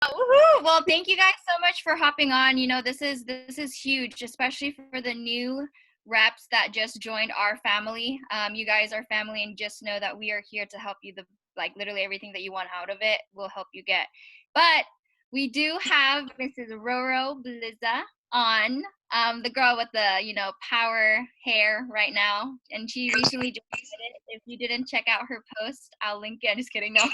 Woohoo! Well, thank you guys so much for hopping on. You know, this is huge, especially for the new reps that just joined our family. You guys are family, and just know that we are here to help you. Like literally everything that you want out of it, will help you get. But we do have Mrs. Roro Baliza on, the girl with the power hair right now, and she recently just did it. If you didn't check out her post, I'll link it. I'm just kidding. No.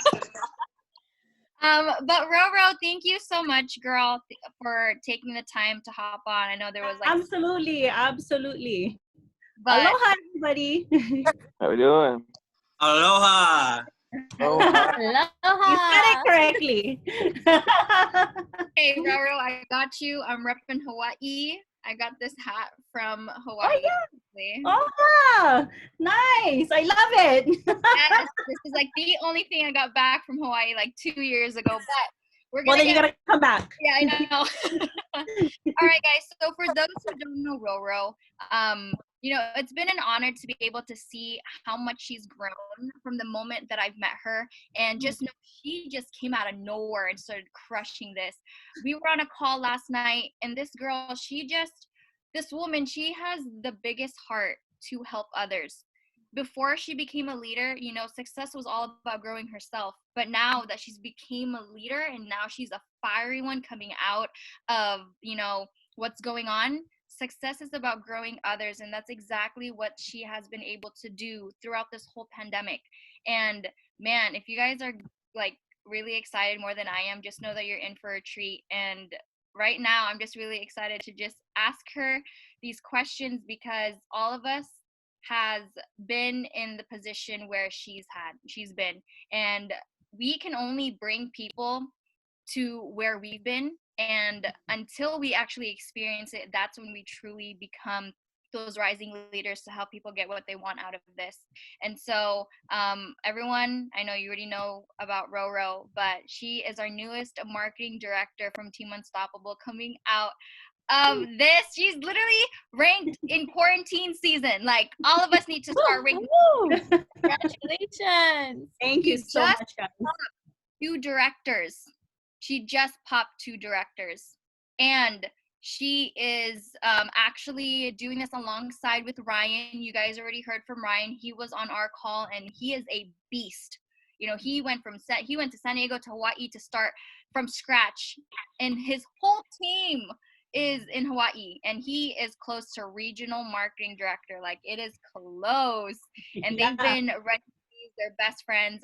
But Roro, thank you so much, girl, for taking the time to hop on. I know there was like, absolutely. but Aloha, everybody. How we doing? Aloha. Aloha. You said it correctly. hey, Roro, I got you. I'm repping Hawaii. I got this hat from Hawaii. Oh, nice. I love it. Yes, this is like the only thing I got back from Hawaii like 2 years ago. But we're gonna then you gotta come back. Yeah, I know. All right, guys. So for those who don't know Roro, it's been an honor to be able to see how much she's grown from the moment that I've met her, and just know she just came out of nowhere and started crushing this. We were on a call last night, and this girl, this woman, she has the biggest heart to help others. Before she became a leader, success was all about growing herself. But now that she's became a leader, and now she's a fiery one coming out of, what's going on, success is about growing others. And that's exactly what she has been able to do throughout this whole pandemic. And man, if you guys are like really excited more than I am, just know that you're in for a treat. And right now, I'm just really excited to just ask her these questions, because all of us has been in the position where she's been, and we can only bring people to where we've been, and until we actually experience it, that's when we truly become those rising leaders to help people get what they want out of this. And so everyone, I know you already know about Roro, but she is our newest marketing director from Team Unstoppable, coming out of this. She's literally ranked in quarantine season. Like, all of us need to start ranking. Congratulations. Thank you so much, guys. 2 directors. She just popped 2 directors. And she is actually doing this alongside with Ryan. You guys already heard from Ryan. He was on our call, and he is a beast. He went to San Diego to Hawaii to start from scratch, and his whole team is in Hawaii, and he is close to regional marketing director. Like, it is close, and they've been they're best friends.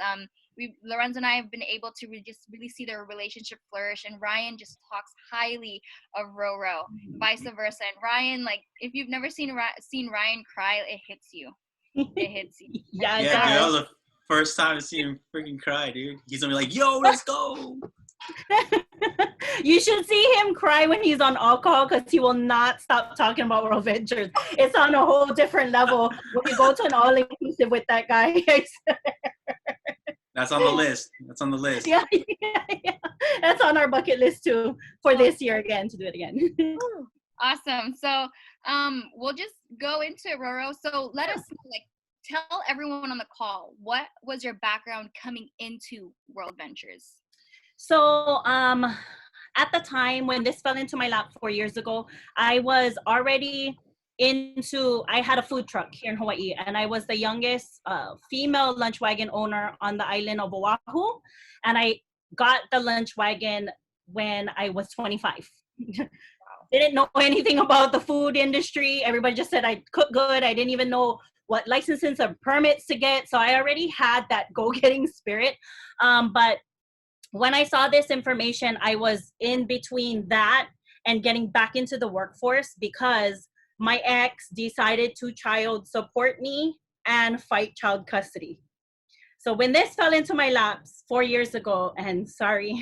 Lorenzo and I have been able to really see their relationship flourish, and Ryan just talks highly of Roro, vice versa. And Ryan, like, if you've never seen Ryan cry, it hits you. It hits you. Yeah, dude, that was the first time to see him freaking cry, dude. He's gonna be like, yo, let's go. You should see him cry when he's on alcohol, because he will not stop talking about World Ventures. It's on a whole different level when you go to an all-inclusive with that guy. That's on the list. Yeah. That's on our bucket list too, for this year again, to do it again. Awesome. So we'll just go into it, Roro. So let us tell everyone on the call, what was your background coming into World Ventures? So at the time when this fell into my lap 4 years ago, I was already I had a food truck here in Hawaii, and I was the youngest female lunch wagon owner on the island of Oahu. And I got the lunch wagon when I was 25. Wow. Didn't know anything about the food industry. Everybody just said I cook good. I didn't even know what licenses or permits to get. So I already had that go-getting spirit. But when I saw this information, I was in between that and getting back into the workforce, because my ex decided to child support me and fight child custody. So when this fell into my laps 4 years ago, and sorry,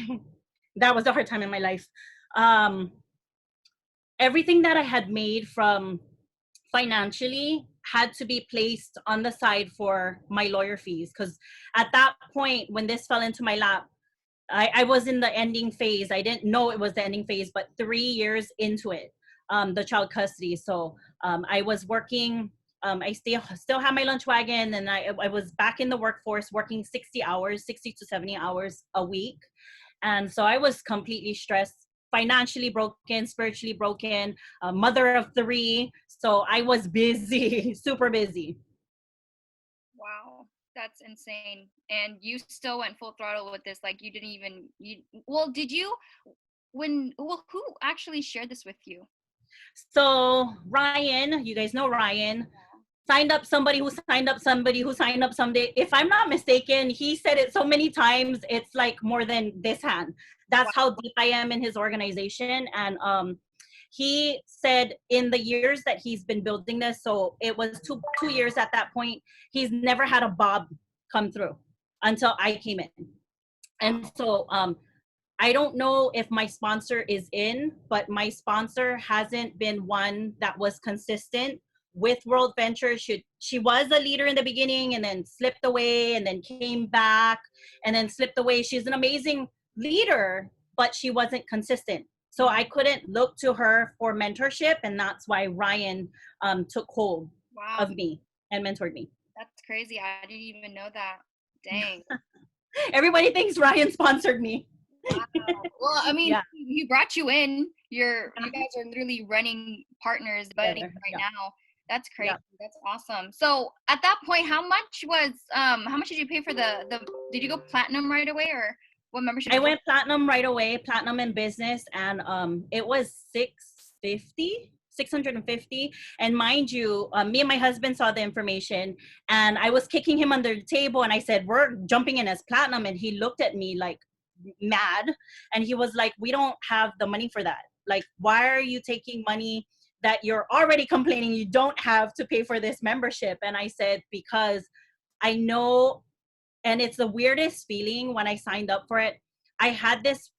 that was a hard time in my life. Everything that I had made from financially had to be placed on the side for my lawyer fees. Because at that point, when this fell into my lap, I was in the ending phase. I didn't know it was the ending phase, but 3 years into it, the child custody. So I was working, I still have my lunch wagon, and I was back in the workforce working 60 to 70 hours a week. And so I was completely stressed, financially broken, spiritually broken, a mother of 3. So I was busy, super busy. Wow, that's insane. And you still went full throttle with this. Like you didn't even well, did you who actually shared this with you? So Ryan, you guys know Ryan, signed up somebody who signed up somebody who signed up someday. If I'm not mistaken, he said it so many times, it's like more than this hand. That's how deep I am in his organization. And he said in the years that he's been building this, so it was two years at that point, he's never had a Bob come through until I came in. And so I don't know if my sponsor is in, but my sponsor hasn't been one that was consistent with World Ventures. She was a leader in the beginning and then slipped away and then came back and then slipped away. She's an amazing leader, but she wasn't consistent. So I couldn't look to her for mentorship, and that's why Ryan took hold of me and mentored me. That's crazy. I didn't even know that. Dang. Everybody thinks Ryan sponsored me. Wow. Well, I mean, he brought you in. You guys are literally running partners, buddies right now. That's crazy. That's awesome. So at that point, how much did you pay for did you go platinum right away, or what membership? I went platinum right away, platinum in business, and it was $650. And mind you, me and my husband saw the information, and I was kicking him under the table, and I said, we're jumping in as platinum, and he looked at me like mad, and he was like, we don't have the money for that. Like, why are you taking money that you're already complaining you don't have to pay for this membership? And I said, because I know, and it's the weirdest feeling when I signed up for it. I had this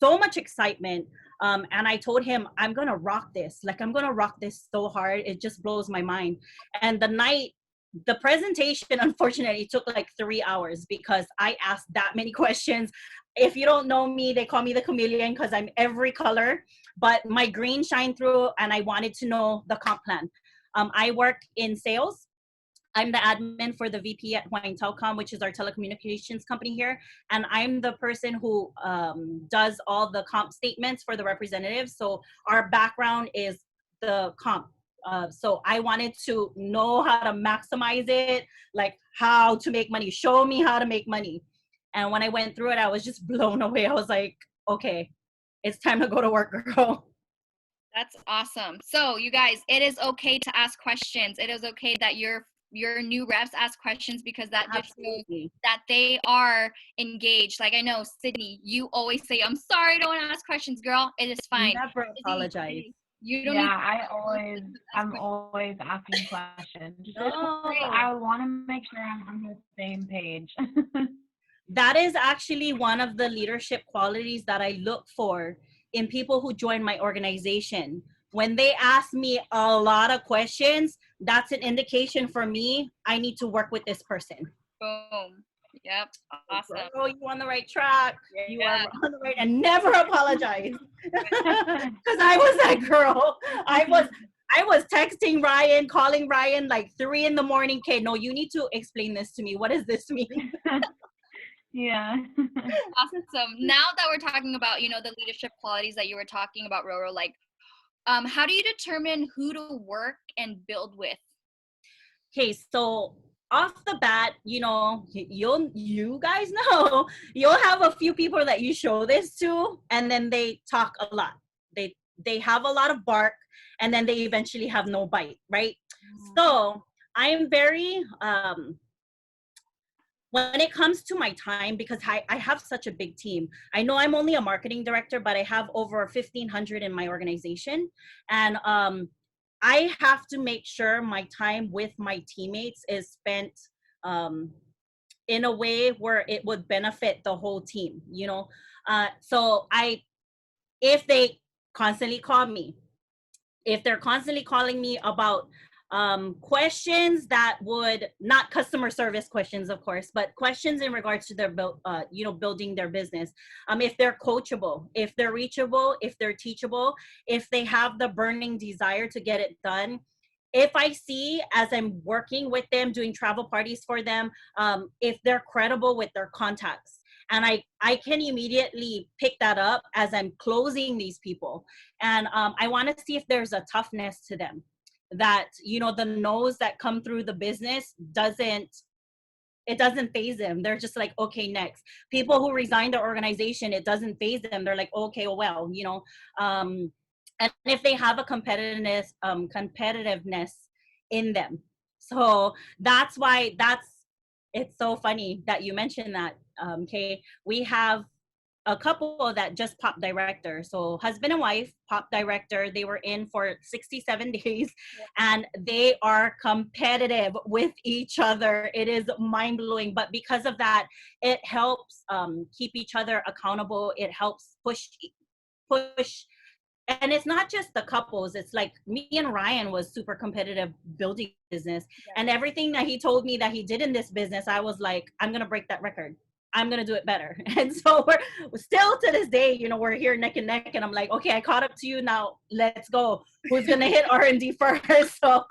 so much excitement, and I told him, I'm gonna rock this. Like, I'm gonna rock this so hard, it just blows my mind. And the presentation, unfortunately, took like 3 hours because I asked that many questions. If you don't know me, they call me the chameleon because I'm every color, but my green shined through, and I wanted to know the comp plan. I work in sales. I'm the admin for the VP at Hawaiian Telecom, which is our telecommunications company here. And I'm the person who does all the comp statements for the representatives. So our background is the comp. So I wanted to know how to maximize it, like how to make money. Show me how to make money. And when I went through it, I was just blown away. I was like, okay, it's time to go to work, girl. That's awesome. So you guys, it is okay to ask questions. It is okay that your new reps ask questions, because that just shows that they are engaged. Like, I know, Sydney, you always say, I'm sorry, I don't want to ask questions, girl. It is fine. Never apologize. You don't I'm always asking questions. I want to make sure I'm on the same page. That is actually one of the leadership qualities that I look for in people who join my organization. When they ask me a lot of questions, that's an indication for me, I need to work with this person. Boom. Yep. Awesome. Oh, you on the right track. Yeah. You are on the right, and never apologize. Because I was that girl. I was texting Ryan, calling Ryan like 3 a.m. Okay, no, you need to explain this to me. What does this mean? Yeah. Awesome. Now that we're talking about, the leadership qualities that you were talking about, Roro, like, how do you determine who to work and build with? Okay, so off the bat, you guys know, you'll have a few people that you show this to, and then they talk a lot. They have a lot of bark, and then they eventually have no bite, right? Mm-hmm. So I'm very, when it comes to my time, because I have such a big team. I know I'm only a marketing director, but I have over 1,500 in my organization. And I have to make sure my time with my teammates is spent in a way where it would benefit the whole team, So if they constantly call me, if they're constantly calling me about questions that would, not customer service questions, of course, but questions in regards to their building their business. If they're coachable, if they're reachable, if they're teachable, if they have the burning desire to get it done. If I see, as I'm working with them, doing travel parties for them, if they're credible with their contacts. And I can immediately pick that up as I'm closing these people. And I want to see if there's a toughness to them, that, you know, the no's that come through the business doesn't faze them. They're just like, okay, next. People who resign their organization, it doesn't faze them. They're like, okay, well, you know, and if they have a competitiveness in them. So that's why it's so funny that you mentioned that. Okay, we have a couple that just popped director. So husband and wife popped director. They were in for 67 days and they are competitive with each other. It is mind blowing. But because of that, it helps keep each other accountable. It helps push. And it's not just the couples. It's like me and Ryan was super competitive building business. And everything that he told me that he did in this business, I was like, I'm going to break that record. I'm going to do it better. And so we're still to this day, you know, we're here neck and neck, and I'm like, okay, I caught up to you now. Let's go. Who's going to hit R&D first? So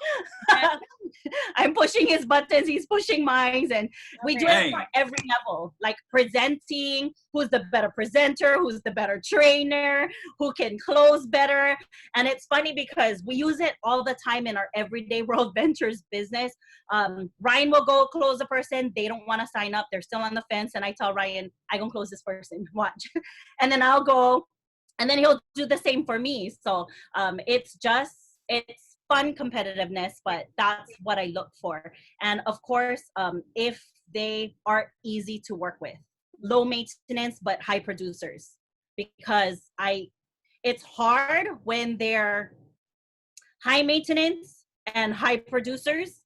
I'm pushing his buttons. He's pushing mine. And we do it for every level, like presenting, who's the better presenter, who's the better trainer, who can close better. And it's funny because we use it all the time in our everyday World Ventures business. Ryan will go close a person. They don't want to sign up. They're still on the fence. And I tell Ryan, I'm going to close this person. Watch. And then I'll go. And then he'll do the same for me. So it's fun competitiveness, but that's what I look for. And of course, if they are easy to work with, low maintenance, but high producers, because it's hard when they're high maintenance and high producers.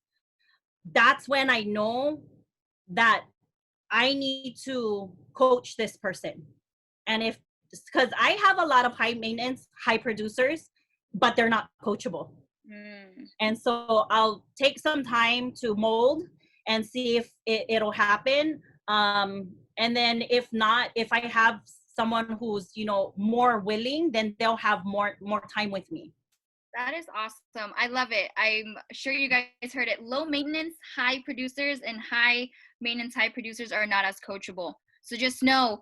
That's when I know that I need to coach this person. And because I have a lot of high maintenance, high producers, but they're not coachable. And so I'll take some time to mold and see if it'll happen. And then if not, if I have someone who's, you know, more willing, then they'll have more time with me. That is awesome. I love it. I'm sure you guys heard it. Low maintenance, high producers, and high maintenance, high producers are not as coachable. So just know,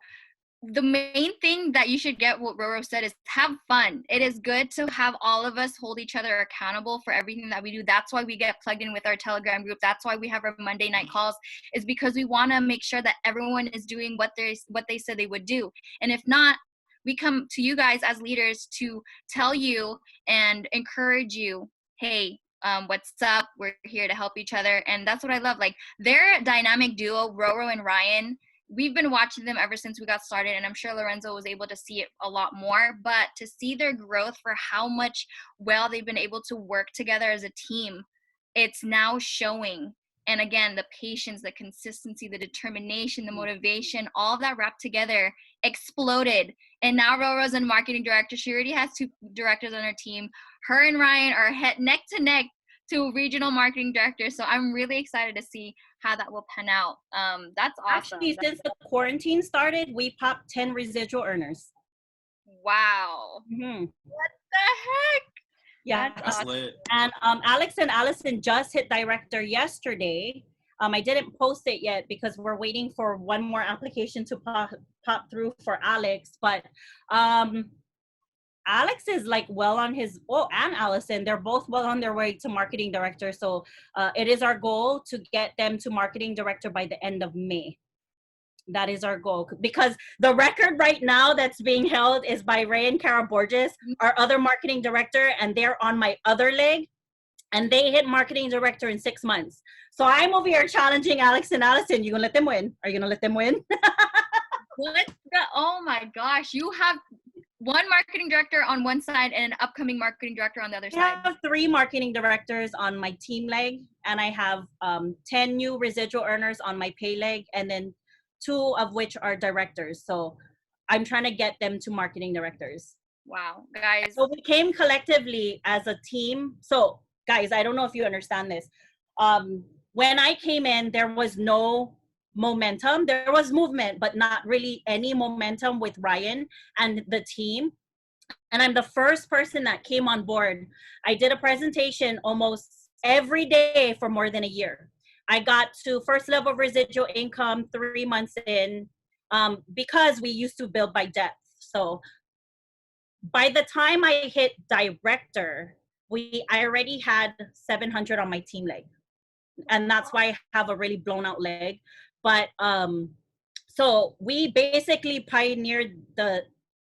the main thing that you should get, what Roro said, is have fun. It is good to have all of us hold each other accountable for everything that we do. That's why we get plugged in with our Telegram group. That's why we have our Monday night calls, is because we want to make sure that everyone is doing what they said they would do. And if not, we come to you guys as leaders to tell you and encourage you, hey, what's up? We're here to help each other. And that's what I love. Like, their dynamic duo, Roro and Ryan, we've been watching them ever since we got started, and I'm sure Lorenzo was able to see it a lot more, but to see their growth for how much well they've been able to work together as a team, it's now showing. And again, the patience, the consistency, the determination, the motivation, all of that wrapped together exploded. And now Roro's a marketing director. She already has 2 directors on her team. Her and Ryan are neck to neck to regional marketing director. So I'm really excited to see how that will pan out. That's awesome. Actually, since the quarantine started, we popped 10 residual earners. Wow. Mm-hmm. What the heck? Yeah. That's awesome. Lit. And Alex and Allison just hit director yesterday. I didn't post it yet because we're waiting for one more application to pop through for Alex. But Alex is like well on his, and Allison, they're both well on their way to marketing director. So it is our goal to get them to marketing director by the end of May. That is our goal, because the record right now that's being held is by Ray and Cara Borges, our other marketing director, and they're on my other leg, and they hit marketing director in 6 months. So I'm over here challenging Alex and Allison. You gonna let them win? Are you gonna let them win? Oh my gosh, you have one marketing director on one side and an upcoming marketing director on the other side. I have 3 marketing directors on my team leg, and I have 10 new residual earners on my pay leg, and then 2 of which are directors. So I'm trying to get them to marketing directors. Wow, guys. So we came collectively as a team. So guys, I don't know if you understand this. When I came in, there was no momentum. There was movement, but not really any momentum with Ryan and the team. And I'm the first person that came on board. I did a presentation almost every day for more than a year. I got to first level residual income 3 months in. because we used to build by depth. So by the time I hit director, I already had 700 on my team leg. And that's why I have a really blown out leg. But so we basically pioneered the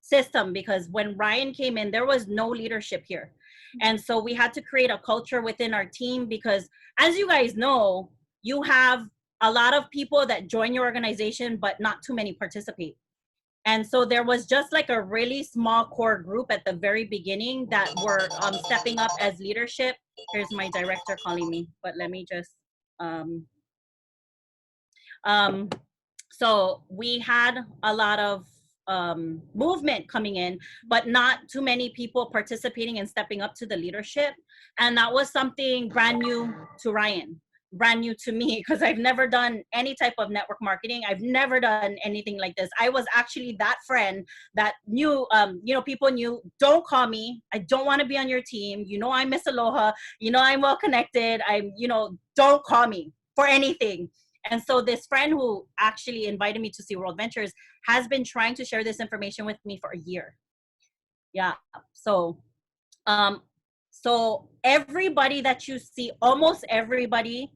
system, because when Ryan came in, there was no leadership here. And so we had to create a culture within our team, because as you guys know, you have a lot of people that join your organization, but not too many participate. And so there was just like a really small core group at the very beginning that were stepping up as leadership. Here's my director calling me, but let me just, so we had a lot of movement coming in, but not too many people participating and stepping up to the leadership. And that was something brand new to Ryan, brand new to me, because I've never done any type of network marketing. I've never done anything like this. I was actually that friend that knew, people knew, don't call me. I don't want to be on your team. You know, I'm Miss Aloha. You know, I'm well connected. Don't call me for anything. And so this friend who actually invited me to see World Ventures has been trying to share this information with me for a year. Yeah. So, so everybody that you see, almost everybody,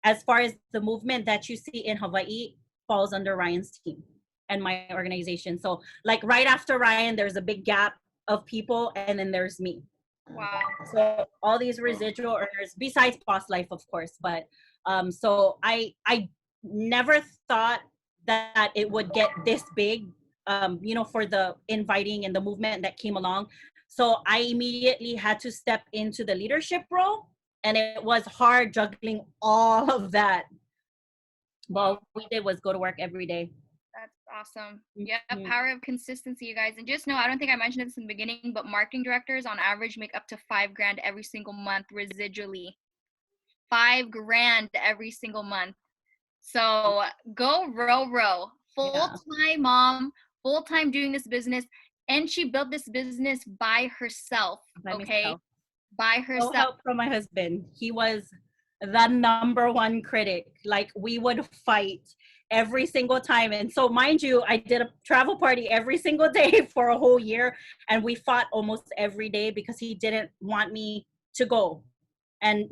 as far as the movement that you see in Hawaii, falls under Ryan's team and my organization. So like right after Ryan, there's a big gap of people, and then there's me. Wow. So all these residual earners, besides Boss Life, of course, but so I never thought that it would get this big, for the inviting and the movement that came along. So I immediately had to step into the leadership role, and it was hard juggling all of that. But all we did was go to work every day. That's awesome. Yeah, power of consistency, you guys. And just know, I don't think I mentioned this in the beginning, but marketing directors on average make up to $5,000 every single month residually. $5,000 every single month. So go Roro, full-time mom, full-time doing this business, and she built this business by herself. By herself. No help from my husband. He was the number one critic. Like, we would fight every single time. And so, mind you, I did a travel party every single day for a whole year, and we fought almost every day because he didn't want me to go. And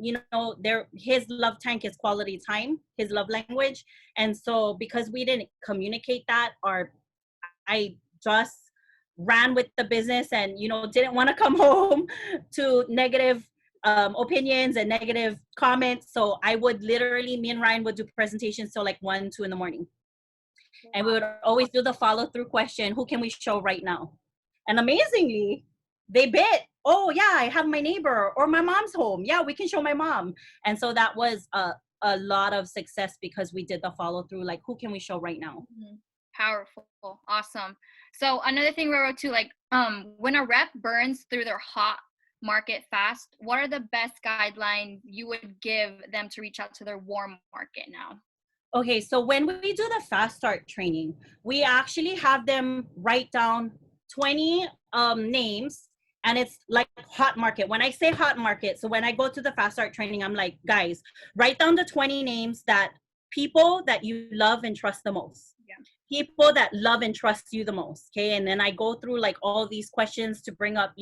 his love tank is quality time, his love language. And so because we didn't communicate that, I just ran with the business and didn't want to come home to negative opinions and negative comments. So I would literally, me and Ryan would do presentations till like 1, 2 in the morning. And we would always do the follow-through question, who can we show right now? And amazingly, they bit. Oh yeah, I have my neighbor, or my mom's home. Yeah, we can show my mom. And so that was a lot of success because we did the follow through, like, who can we show right now? Powerful. Awesome. So another thing, Roro, too, like when a rep burns through their hot market fast, what are the best guidelines you would give them to reach out to their warm market now? Okay, so when we do the fast start training, we actually have them write down 20 names. And it's like hot market. When I say hot market, so when I go to the fast start training, I'm like, guys, write down the 20 names that people that you love and trust the most. Yeah. People that love and trust you the most. Okay. And then I go through like all these questions to bring up,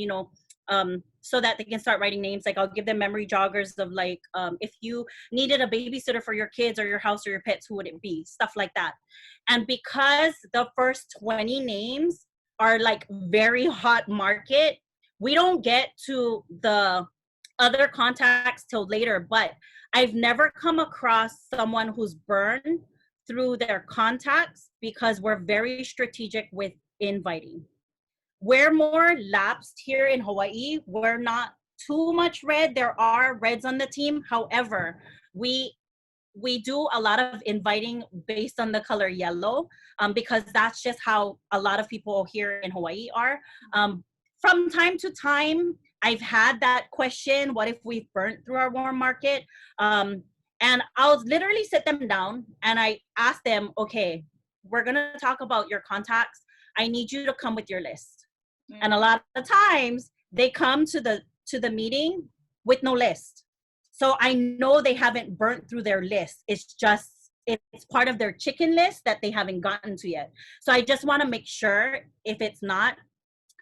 so that they can start writing names. Like, I'll give them memory joggers of like, if you needed a babysitter for your kids or your house or your pets, who would it be? Stuff like that. And because the first 20 names are like very hot market, we don't get to the other contacts till later, but I've never come across someone who's burned through their contacts because we're very strategic with inviting. We're more lapsed here in Hawaii. We're not too much red. There are reds on the team. However, we do a lot of inviting based on the color yellow, because that's just how a lot of people here in Hawaii are. From time to time, I've had that question, what if we've burnt through our warm market? And I'll literally sit them down and I ask them, okay, we're gonna talk about your contacts. I need you to come with your list. And a lot of times they come to the meeting with no list. So I know they haven't burnt through their list. It's just it's part of their chicken list that they haven't gotten to yet. So I just want to make sure if it's not.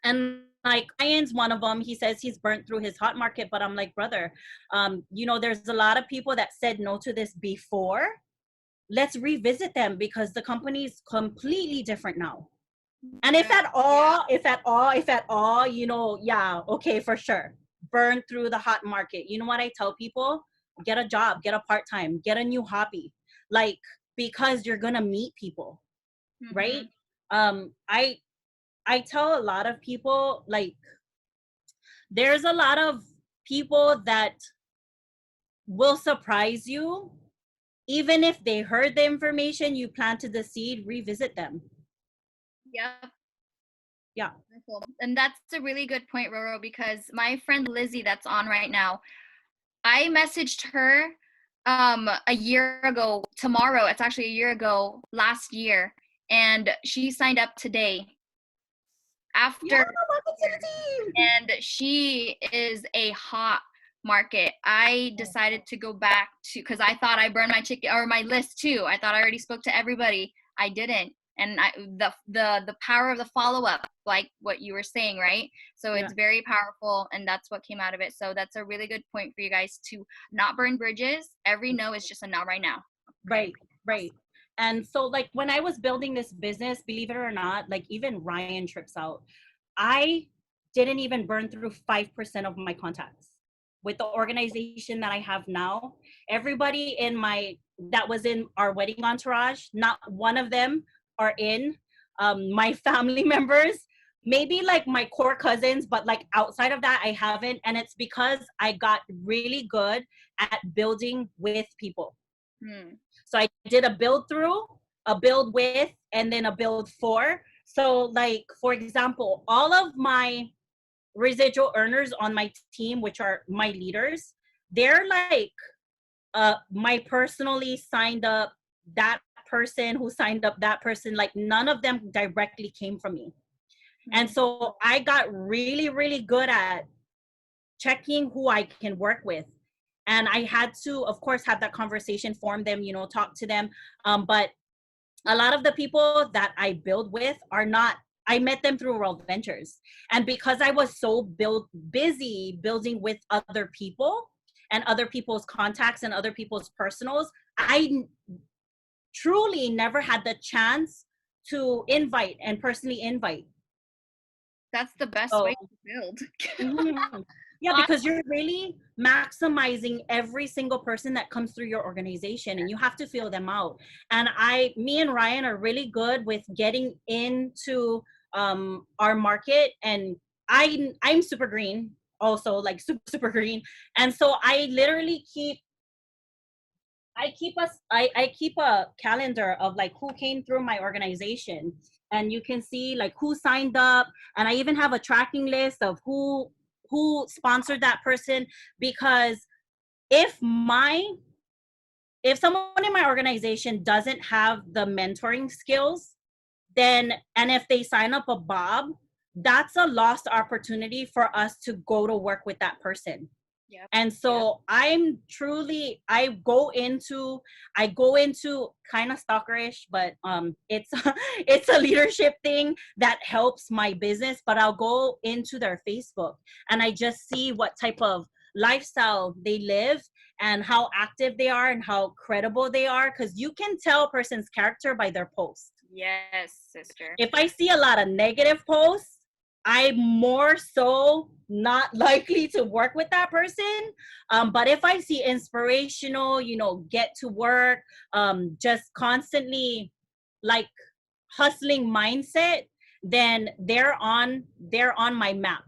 And like Ryan's one of them. He says he's burnt through his hot market, but I'm like, brother, you know, there's a lot of people that said no to this before. Let's revisit them because the company's completely different now. And if at all, you know, yeah, okay, for sure. Burn through the hot market. You know what I tell people? Get a job, get a part-time, get a new hobby. Like, because you're gonna meet people, right? I tell a lot of people, like, there's a lot of people that will surprise you. Even if they heard the information, you planted the seed, revisit them. Yep. Yeah. And that's a really good point, Roro, because my friend Lizzie that's on right now, I messaged her a year ago tomorrow. It's actually a year ago last year, and she signed up today after and she is a hot market. I decided to go back to, because I thought I burned my chicken or my list too. I thought I already spoke to everybody. I didn't. And the power of the follow-up, like what you were saying, right? So it's very powerful, and that's what came out of it. So that's a really good point for you guys to not burn bridges. Every no is just a no right now. Okay? Right. And so like when I was building this business, believe it or not, like even Ryan trips out. I didn't even burn through 5% of my contacts. With the organization that I have now, everybody that was in our wedding entourage, not one of them are in. My family members, maybe like my core cousins, but like outside of that, I haven't. And it's because I got really good at building with people. So I did a build through, a build with, and then a build for. So like, for example, all of my residual earners on my team, which are my leaders, they're like my personally signed up, that person who signed up, that person, like none of them directly came from me. And so I got really, really good at checking who I can work with. And I had to, of course, have that conversation, form them, you know, talk to them. But a lot of the people that I build with are not, I met them through World Ventures. And because I was so busy building with other people and other people's contacts and other people's personals, I truly never had the chance to invite and personally invite. That's the best way to build. Yeah, because you're really maximizing every single person that comes through your organization, and you have to feel them out. And me and Ryan are really good with getting into our market, and I'm super green also, like super green. And so I literally keep a calendar of like who came through my organization, and you can see like who signed up, and I even have a tracking list of who sponsored that person. Because if someone in my organization doesn't have the mentoring skills, and if they sign up a Bob, that's a lost opportunity for us to go to work with that person. Yep. And so I go into kind of stalkerish, but it's a leadership thing that helps my business. But I'll go into their Facebook and I just see what type of lifestyle they live and how active they are and how credible they are, because you can tell a person's character by their post. Yes, sister. If I see a lot of negative posts, I'm more so not likely to work with that person. But if I see inspirational, get to work, just constantly like hustling mindset, then they're on my map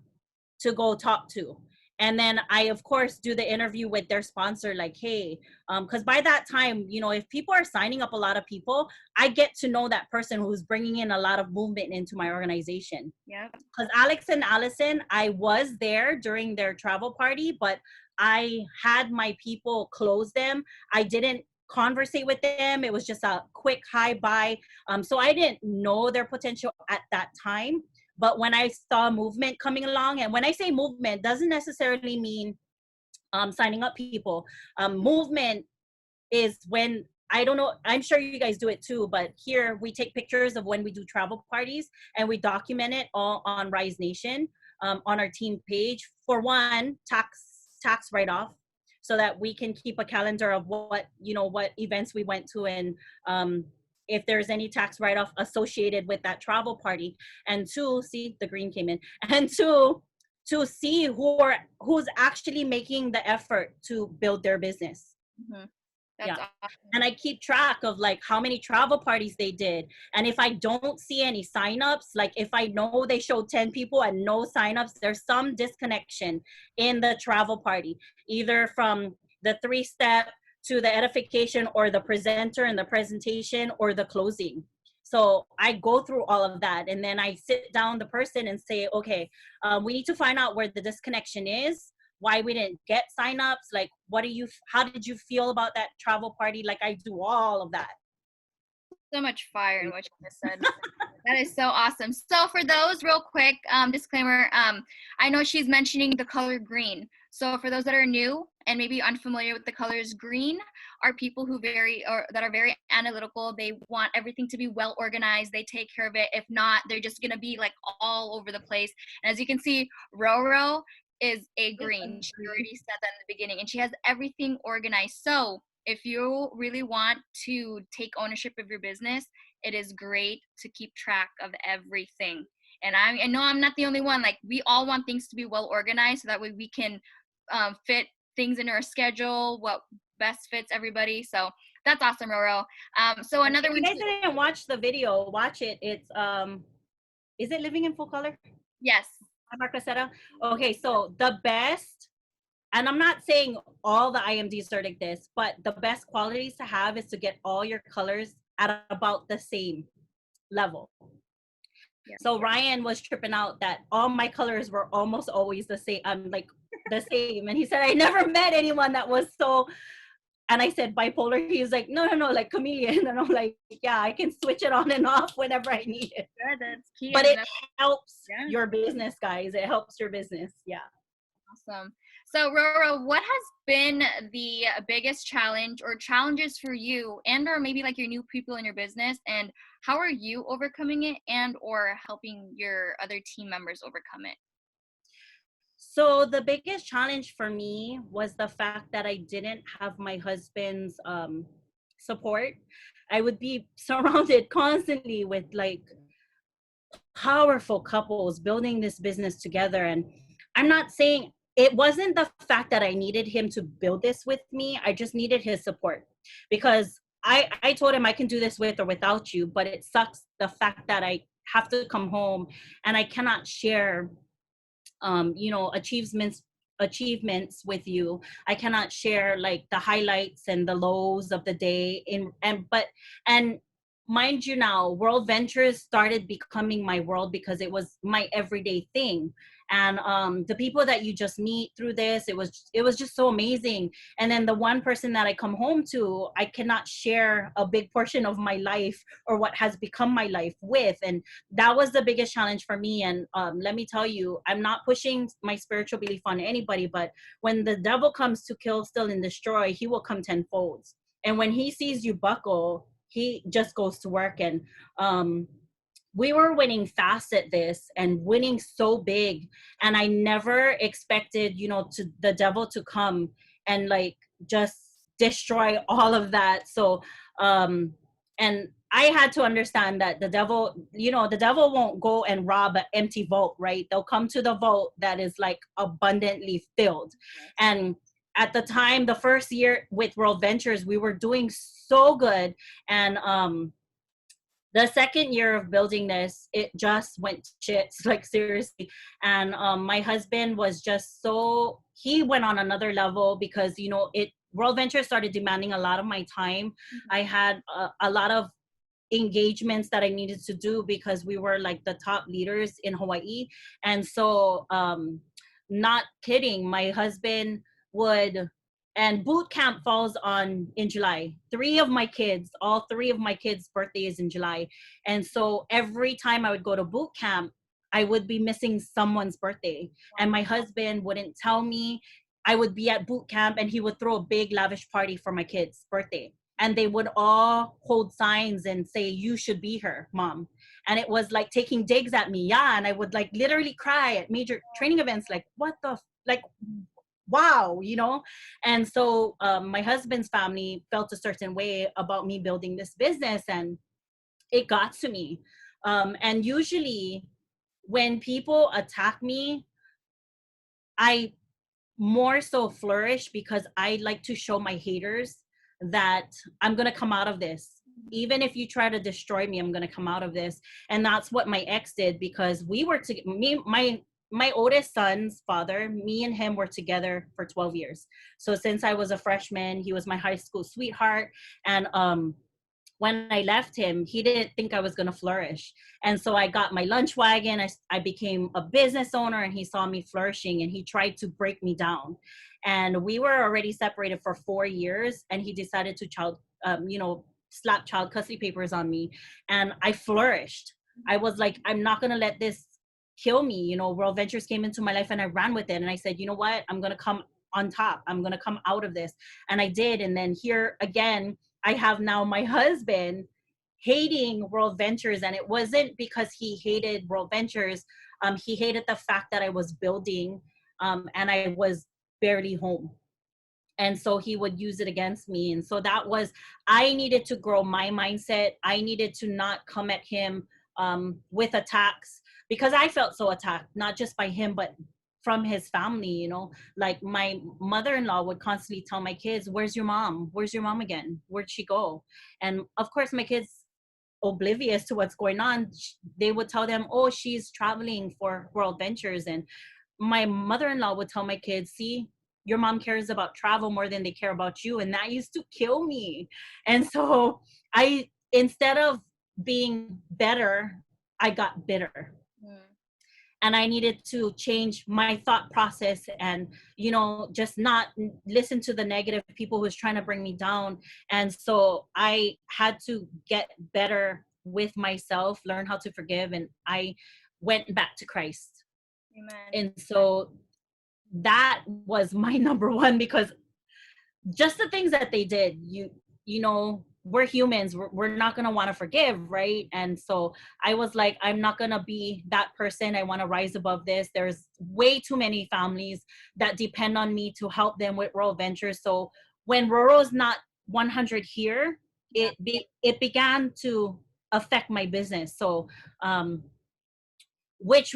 to go talk to. And then I, of course, do the interview with their sponsor, like, hey, because by that time, if people are signing up a lot of people, I get to know that person who's bringing in a lot of movement into my organization. Yeah. Because Alex and Allison, I was there during their travel party, but I had my people close them. I didn't conversate with them. It was just a quick hi, bye. So I didn't know their potential at that time. But when I saw movement coming along, and when I say movement, doesn't necessarily mean signing up people. Movement is when I don't know, I'm sure you guys do it too, but here we take pictures of when we do travel parties and we document it all on Rise Nation, on our team page. For one, tax write-off, so that we can keep a calendar of what, what events we went to, and if there's any tax write-off associated with that travel party. And two, see, the green came in. And two, to see who's actually making the effort to build their business. Mm-hmm. That's awesome. And I keep track of like how many travel parties they did. And if I don't see any signups, like if I know they showed 10 people and no signups, there's some disconnection in the travel party, either from the 3-step to the edification, or the presenter and the presentation, or the closing. So I go through all of that, and then I sit down the person and say, okay, we need to find out where the disconnection is, why we didn't get signups, like how did you feel about that travel party? Like I do all of that. So much fire in what you just said. That is so awesome. So for those, real quick, disclaimer, I know she's mentioning the color green. So for those that are new and maybe unfamiliar with the colors, green are people who that are very analytical. They want everything to be well organized. They take care of it. If not, they're just gonna be like all over the place. And as you can see, Roro is a green. She already said that in the beginning, and she has everything organized. So if you really want to take ownership of your business, it is great to keep track of everything. And I know I'm not the only one. Like, we all want things to be well organized, so that way we can fit things into our schedule, what best fits everybody. So that's awesome, Roro. So another one. If you guys didn't watch the video, watch it. It's is it Living in Full Color? Yes. Marcosetta. Okay, so the best, and I'm not saying all the IMDs are like this, but the best qualities to have is to get all your colors at about the same level. Yeah. So Ryan was tripping out that all my colors were almost always the same. Like the same. And he said, I never met anyone that was so, and I said bipolar. He was like, no, like chameleon. And I'm like, yeah, I can switch it on and off whenever I need it. Yeah, that's key. But it helps your business, guys. It helps your business. Yeah. Awesome. So Roro, what has been the biggest challenge or challenges for you, and or maybe like your new people in your business, and how are you overcoming it and or helping your other team members overcome it? So the biggest challenge for me was the fact that I didn't have my husband's support. I would be surrounded constantly with like powerful couples building this business together. And I'm not saying it wasn't the fact that I needed him to build this with me. I just needed his support, because I told him I can do this with or without you, but it sucks the fact that I have to come home and I cannot share achievements with you. I cannot share like the highlights and the lows of the day. And mind you, now World Ventures started becoming my world because it was my everyday thing. And the people that you just meet through this, it was just so amazing. And then the one person that I come home to, I cannot share a big portion of my life or what has become my life with. And that was the biggest challenge for me. And let me tell you, I'm not pushing my spiritual belief on anybody, but when the devil comes to kill, steal, and destroy, he will come tenfold. And when he sees you buckle, he just goes to work. And we were winning fast at this and winning so big. And I never expected, to the devil to come and like just destroy all of that. So, and I had to understand that the devil won't go and rob an empty vault, right? They'll come to the vault that is like abundantly filled. And at the time, the first year with World Ventures, we were doing so good. And the second year of building this, it just went to shit, like seriously. And my husband was just he went on another level because, World Ventures started demanding a lot of my time. Mm-hmm. I had a lot of engagements that I needed to do because we were like the top leaders in Hawaii. And so, not kidding, my husband and boot camp falls in July. All three of my kids' birthday is in July. And so every time I would go to boot camp, I would be missing someone's birthday. And my husband wouldn't tell me. I would be at boot camp and he would throw a big lavish party for my kids' birthday. and they would all hold signs and say, "You should be her, mom." And it was like taking digs at me. Yeah. And I would like literally cry at major training events, like, what the, like, wow, you know? And so my husband's family felt a certain way about me building this business, and it got to me. And usually when people attack me, I more so flourish because I like to show my haters that I'm going to come out of this. Even if you try to destroy me, I'm going to come out of this. And that's what my ex did, because we were my oldest son's father, me and him were together for 12 years. So since I was a freshman, he was my high school sweetheart. And when I left him, he didn't think I was going to flourish. And so I got my lunch wagon. I became a business owner, and he saw me flourishing, and he tried to break me down. And we were already separated for 4 years, and he decided to slap child custody papers on me. And I flourished. I was like, I'm not going to let this kill me. You know, World Ventures came into my life, and I ran with it. And I said, you know what? I'm going to come on top. I'm going to come out of this. And I did. And then here again, I have now my husband hating World Ventures, and it wasn't because he hated World Ventures. He hated the fact that I was building, and I was barely home. And so he would use it against me. And so that was, I needed to grow my mindset. I needed to not come at him with attacks, because I felt so attacked, not just by him, but from his family. You know, like my mother-in-law would constantly tell my kids, "Where's your mom? Where's your mom again? Where'd she go?" And of course my kids, oblivious to what's going on, they would tell them, "Oh, she's traveling for World Ventures." And my mother-in-law would tell my kids, "See, your mom cares about travel more than they care about you." And that used to kill me. And so I, instead of being better, I got bitter. And I needed to change my thought process, and, you know, just not listen to the negative people who's trying to bring me down. And so I had to get better with myself, learn how to forgive, and I went back to Christ. Amen. And so that was my number one, because just the things that they did, you know, we're humans, we're not going to want to forgive, right? And so I was like, I'm not going to be that person. I want to rise above this. There's way too many families that depend on me to help them with World Ventures. So when Roro's not 100 here, it began to affect my business. So which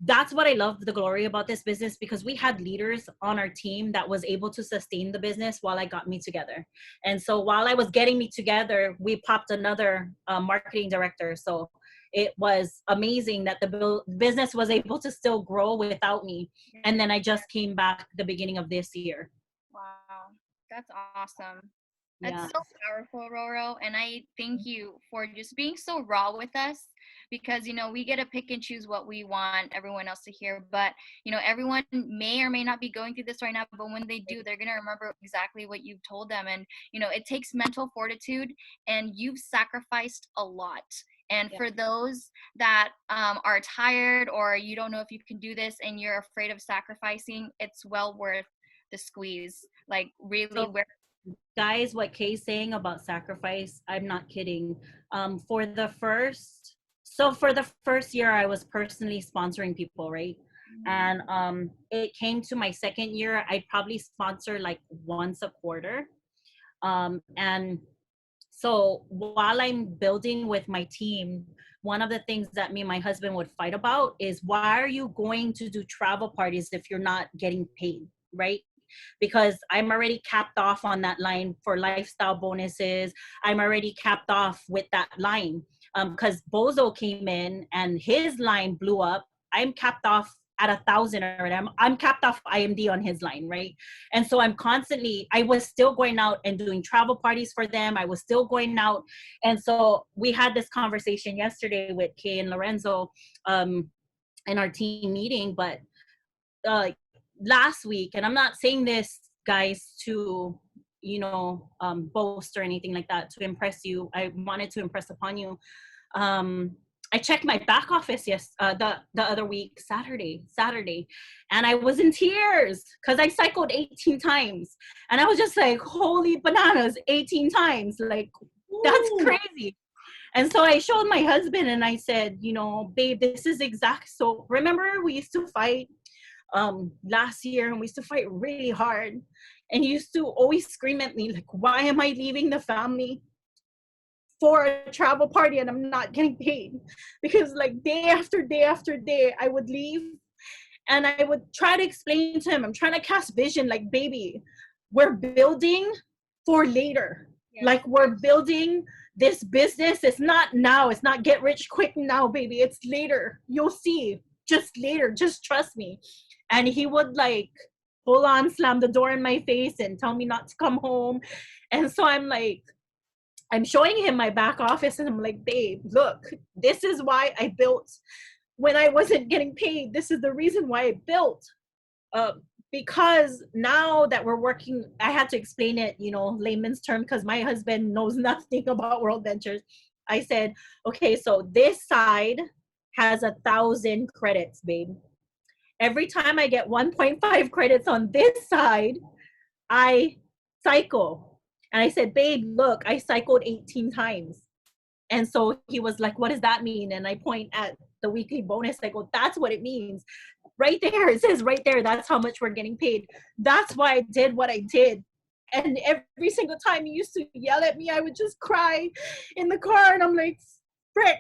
that's what I love the glory about this business, because we had leaders on our team that was able to sustain the business while I got me together. And so while I was getting me together, we popped another marketing director. So it was amazing that the business was able to still grow without me. And then I just came back the beginning of this year. Wow, that's awesome. Yeah. That's so powerful, Roro. And I thank you for just being so raw with us, because, you know, we get to pick and choose what we want everyone else to hear. But, you know, everyone may or may not be going through this right now, but when they do, they're going to remember exactly what you've told them. And, you know, it takes mental fortitude, and you've sacrificed a lot. And for those that are tired, or you don't know if you can do this and you're afraid of sacrificing, it's well worth the squeeze. Like, really, So, guys, what Kay's saying about sacrifice, I'm not kidding. For the first year, I was personally sponsoring people, right? And it came to my second year, I'd probably sponsor like once a quarter. And so while I'm building with my team, one of the things that me and my husband would fight about is, why are you going to do travel parties if you're not getting paid, right? Because I'm already capped off on that line for lifestyle bonuses. I'm already capped off with that line. Because Bozo came in and his line blew up. I'm capped off at 1,000 already. I'm capped off IMD on his line, right? And so I was still going out and doing travel parties for them. I was still going out. And so we had this conversation yesterday with Kay and Lorenzo in our team meeting, but last week, and I'm not saying this, guys, to, you know, boast or anything like that, to impress you. I wanted to impress upon you. I checked my back office the other week, Saturday, and I was in tears because I cycled 18 times, and I was just like, holy bananas, 18 times, like that's crazy. And so I showed my husband and I said, you know, babe, this is exact. So remember we used to fight last year, and we used to fight really hard, and he used to always scream at me like, why am I leaving the family for a travel party and I'm not getting paid? Because like day after day after day I would leave, and I would try to explain to him, I'm trying to cast vision, like, baby, we're building for later. Like, we're building this business. It's not now, it's not get rich quick now, baby, it's later. You'll see, just later, just trust me. And he would like full on slam the door in my face and tell me not to come home. And so I'm like, I'm showing him my back office and I'm like, babe, look, this is why I built when I wasn't getting paid. This is the reason why I built. Because now that we're working, I had to explain it, you know, layman's term, because my husband knows nothing about World Ventures. I said, okay, so this side has 1,000 credits, babe. Every time I get 1.5 credits on this side, I cycle. And I said, babe, look, I cycled 18 times. And so he was like, what does that mean? And I point at the weekly bonus. I go, that's what it means. Right there, it says right there, that's how much we're getting paid. That's why I did what I did. And every single time he used to yell at me, I would just cry in the car. And I'm like, frick,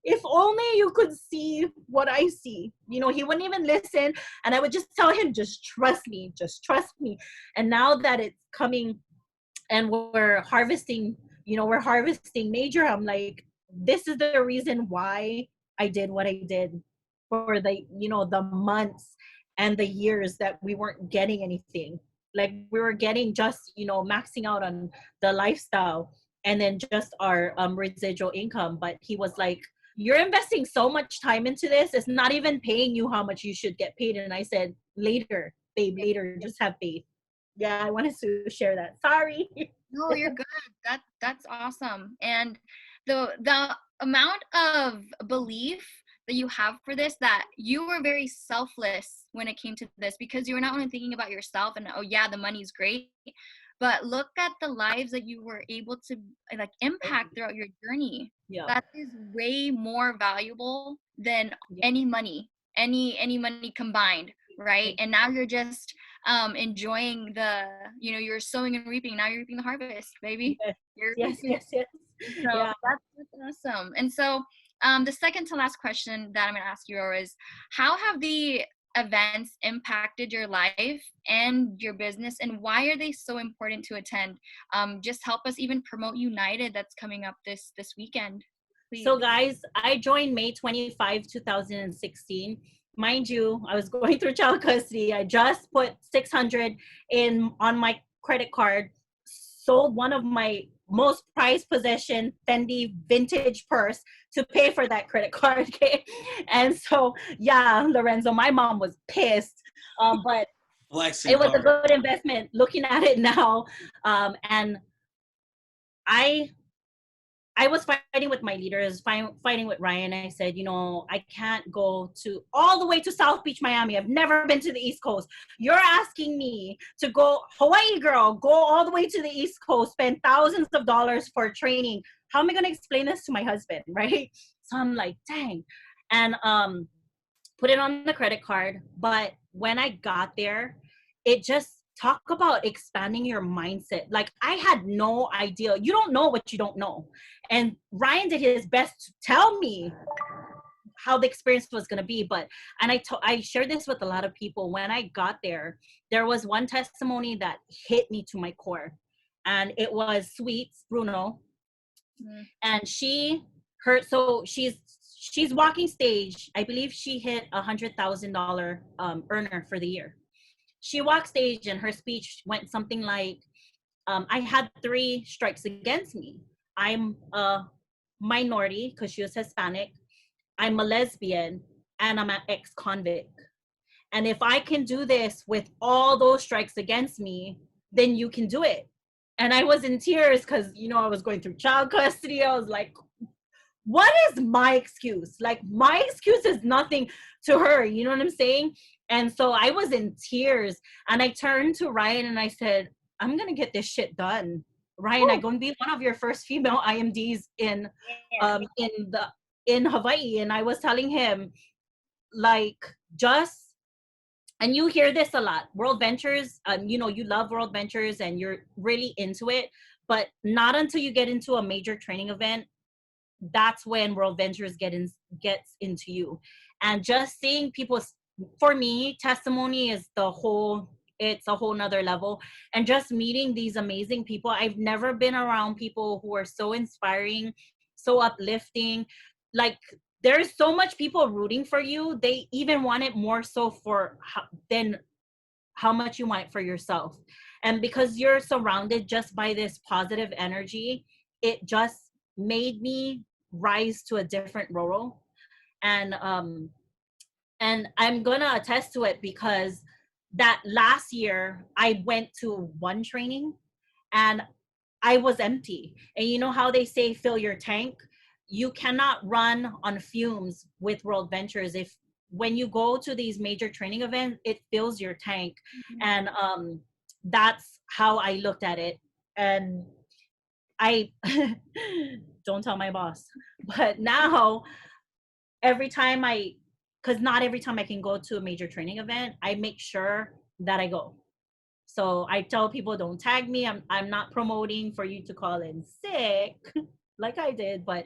if only you could see what I see. You know, he wouldn't even listen. And I would just tell him, just trust me, just trust me. And now that it's coming and we're harvesting, you know, we're harvesting major, I'm like, this is the reason why I did what I did for the, you know, the months and the years that we weren't getting anything. Like we were getting just, you know, maxing out on the lifestyle and then just our residual income. But he was like, you're investing so much time into this, it's not even paying you how much you should get paid. And I said, later, babe, later, just have faith. Yeah, I wanted to share that. Sorry. No, you're good. That's awesome. And the amount of belief that you have for this, that you were very selfless when it came to this, because you were not only thinking about yourself and, oh yeah, the money's great, but look at the lives that you were able to like impact throughout your journey. Yeah. That is way more valuable than any money combined, right? And now you're just enjoying the, you know, you're sowing and reaping. Now you're reaping the harvest, baby. Yes. So Yeah. that's awesome. And so the second to last question that I'm going to ask you is, how have the events impacted your life and your business, and why are they so important to attend? Just help us even promote United that's coming up this weekend, please. So guys, I joined May 25, 2016. Mind you, I was going through child custody. I just put $600 on my credit card, sold one of my most prized possession, Fendi vintage purse, to pay for that credit card. Okay? And so, yeah, Lorenzo, my mom was pissed, but Flexing it was hard. a good investment looking at it now. And I was fighting with my leaders, fighting with Ryan. I said, you know, I can't go to all the way to South Beach, Miami. I've never been to the East Coast. You're asking me to go, Hawaii girl, go all the way to the East Coast, spend thousands of dollars for training. How am I going to explain this to my husband, right? So I'm like, dang. And put it on the credit card. But when I got there, it just, talk about expanding your mindset. Like I had no idea. You don't know what you don't know. And Ryan did his best to tell me how the experience was going to be. But, and I shared this with a lot of people. When I got there, there was one testimony that hit me to my core. And it was Sweets Bruno. And she's walking stage. I believe she hit $100,000 earner for the year. She walked stage and her speech went something like, I had 3 strikes against me. I'm a minority because she was Hispanic. I'm a lesbian and I'm an ex-convict. And if I can do this with all those strikes against me, then you can do it. And I was in tears because, you know, I was going through child custody. I was like, what is my excuse? Like, my excuse is nothing to her. You know what I'm saying? And so I was in tears, and I turned to Ryan and I said, I'm going to get this shit done. Ryan, I'm going to be one of your first female IMDs in Hawaii. And I was telling him, like, just, and you hear this a lot, World Ventures, you know, you love World Ventures and you're really into it, but not until you get into a major training event, that's when World Ventures gets into you. And just seeing people, for me, testimony is it's a whole nother level. And just meeting these amazing people, I've never been around people who are so inspiring, so uplifting. Like, there's so much people rooting for you. They even want it more so than how much you want for yourself. And because you're surrounded just by this positive energy, it just made me rise to a different Roro. And I'm gonna attest to it, because that last year I went to one training and I was empty. And you know how they say fill your tank? You cannot run on fumes with World Ventures. If when you go to these major training events, it fills your tank. And that's how I looked at it. And I don't tell my boss, but now every time because not every time I can go to a major training event, I make sure that I go. So I tell people, don't tag me. I'm not promoting for you to call in sick like I did, but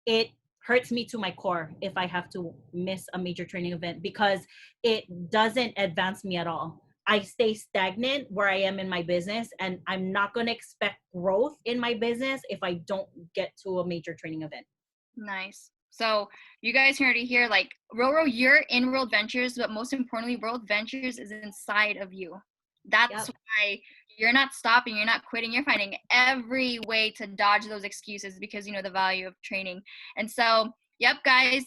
it hurts me to my core if I have to miss a major training event, because it doesn't advance me at all. I stay stagnant where I am in my business, and I'm not going to expect growth in my business if I don't get to a major training event. Nice. So you guys heard it here, like, Roro, you're in World Ventures, but most importantly, World Ventures is inside of you. That's why you're not stopping, you're not quitting, you're finding every way to dodge those excuses, because you know the value of training. And so, yep, guys,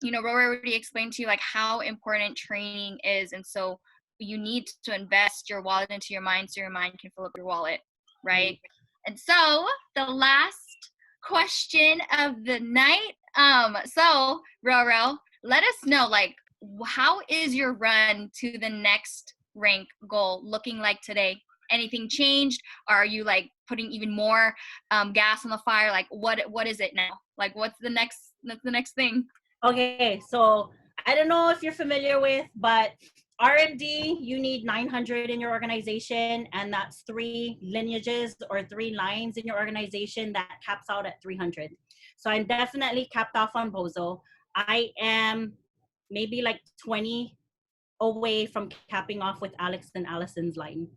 you know, Roro already explained to you like how important training is. And so you need to invest your wallet into your mind so your mind can fill up your wallet, right? And so the last question of the night, so Roro, let us know, like, how is your run to the next rank goal looking like today? Anything changed? Are you like putting even more gas on the fire? Like, what is it now? Like, what's the next thing? Okay, so I don't know if you're familiar with, but RMD, you need 900 in your organization, and that's 3 lineages or 3 lines in your organization that caps out at 300. So I'm definitely capped off on Bozo. I am maybe like 20 away from capping off with Alex and Allison's line.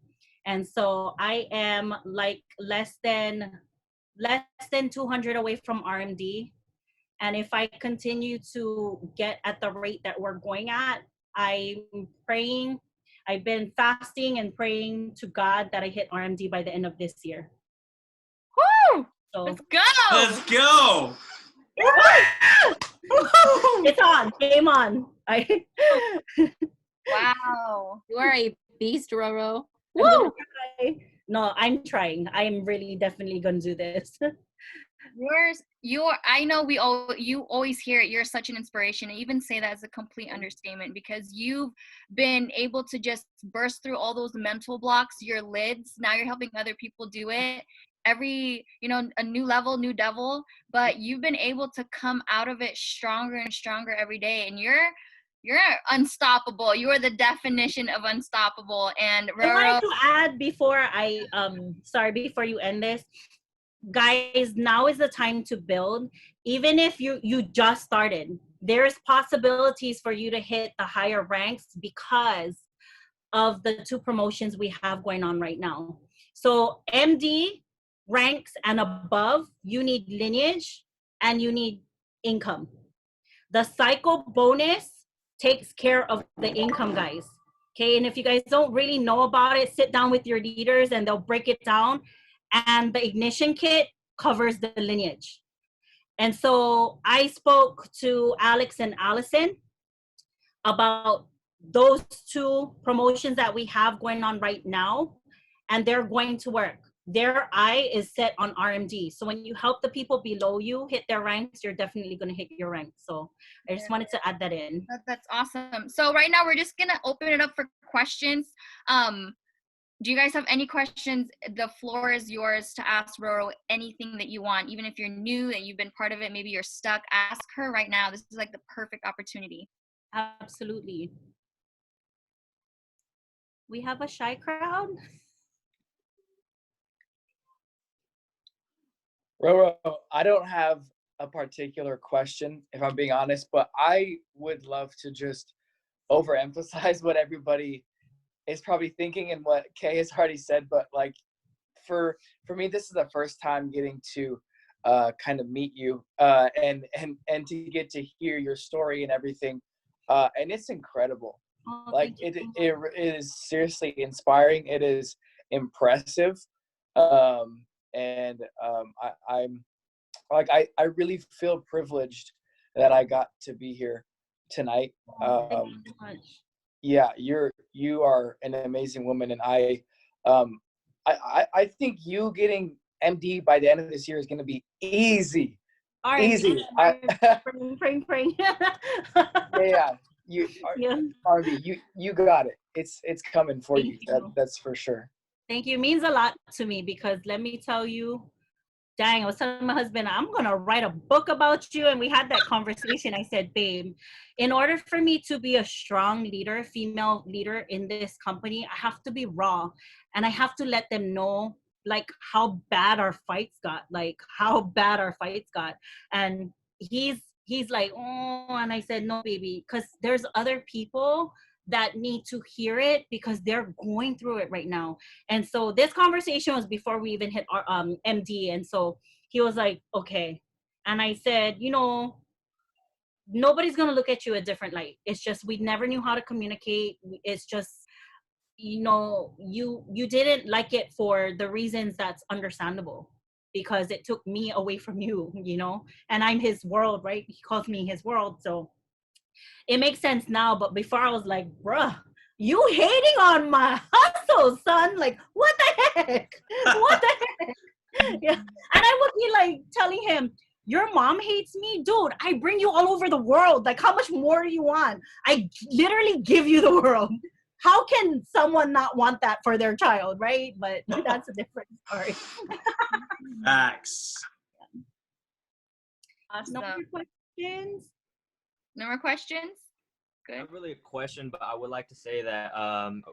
And so I am like less than 200 away from RMD. And if I continue to get at the rate that we're going at, I'm praying. I've been fasting and praying to God that I hit RMD by the end of this year. Woo! So, let's go! Let's go! It's on. Game on. Wow. You are a beast, Roro. Woo! No, I'm trying. I'm really definitely going to do this. I know you always hear it. You're such an inspiration. And even say that as a complete understatement, because you've been able to just burst through all those mental blocks, your lids. Now you're helping other people do it. A new level, new devil, but you've been able to come out of it stronger and stronger every day. And you're unstoppable. You are the definition of unstoppable. And I wanted to add before before you end this, guys, now is the time to build. Even if you just started, there's possibilities for you to hit the higher ranks because of the 2 promotions we have going on right now. So MD ranks and above, you need lineage and you need income. The cycle bonus takes care of the income, guys. Okay, and if you guys don't really know about it, sit down with your leaders and they'll break it down. And the ignition kit covers the lineage. And so I spoke to Alex and Allison about those 2 promotions that we have going on right now, and they're going to work. their eye is set on RMD. So when you help the people below you hit their ranks, you're definitely going to hit your rank. So I just wanted to add that in. That's awesome. So right now we're just going to open it up for questions. Do you guys have any questions? The floor is yours to ask Roro anything that you want. Even if you're new and you've been part of it, maybe you're stuck, ask her right now. This is like the perfect opportunity. Absolutely. We have a shy crowd. Roro, I don't have a particular question, if I'm being honest, but I would love to just overemphasize what everybody is probably thinking and what Kay has already said. But like, for me, this is the first time getting to kind of meet you and to get to hear your story and everything, and it's incredible. Oh, Like it is seriously inspiring. It is impressive. I'm like, I really feel privileged that I got to be here tonight. Thank you so much. Yeah, you are an amazing woman, and I think you getting MD by the end of this year is going to be easy. All right, easy. Praying. Yeah, you RB, you got it. It's coming for you. That's for sure. Thank you. It means a lot to me because let me tell you, dang, I was telling my husband, I'm going to write a book about you. And we had that conversation. I said, babe, in order for me to be a strong leader, female leader in this company, I have to be raw. And I have to let them know, like, how bad our fights got. And he's like, oh, and I said, no, baby, because there's other people that need to hear it because they're going through it right now. And so this conversation was before we even hit our MD. And so he was like, okay. And I said, you know, nobody's going to look at you a different light. It's just, we never knew how to communicate. It's just, you know, you didn't like it for the reasons that's understandable because it took me away from you, you know, and I'm his world, right? He calls me his world. So it makes sense now, but before I was like, bruh, you hating on my hustle, son. Like, what the heck? What the heck? Yeah. And I would be like telling him, your mom hates me? Dude, I bring you all over the world. Like, how much more do you want? I literally give you the world. How can someone not want that for their child, right? But that's a different story. Facts. Awesome. No more questions? No more questions? Good. Not really a question, but I would like to say that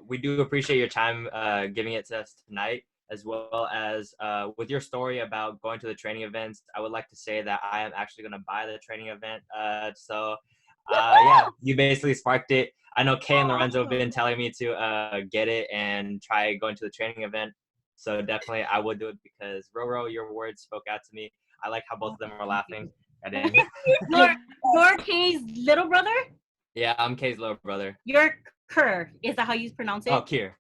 we do appreciate your time giving it to us tonight, as well as with your story about going to the training events. I would like to say that I am actually going to buy the training event. Yeah, you basically sparked it. I know Kay and Lorenzo have been telling me to get it and try going to the training event. So definitely I would do it because Roro, your words spoke out to me. I like how both of them were laughing. You're Kay's little brother? Yeah, I'm Kay's little brother. You're Kerr. Is that how you pronounce it? Oh, Kier.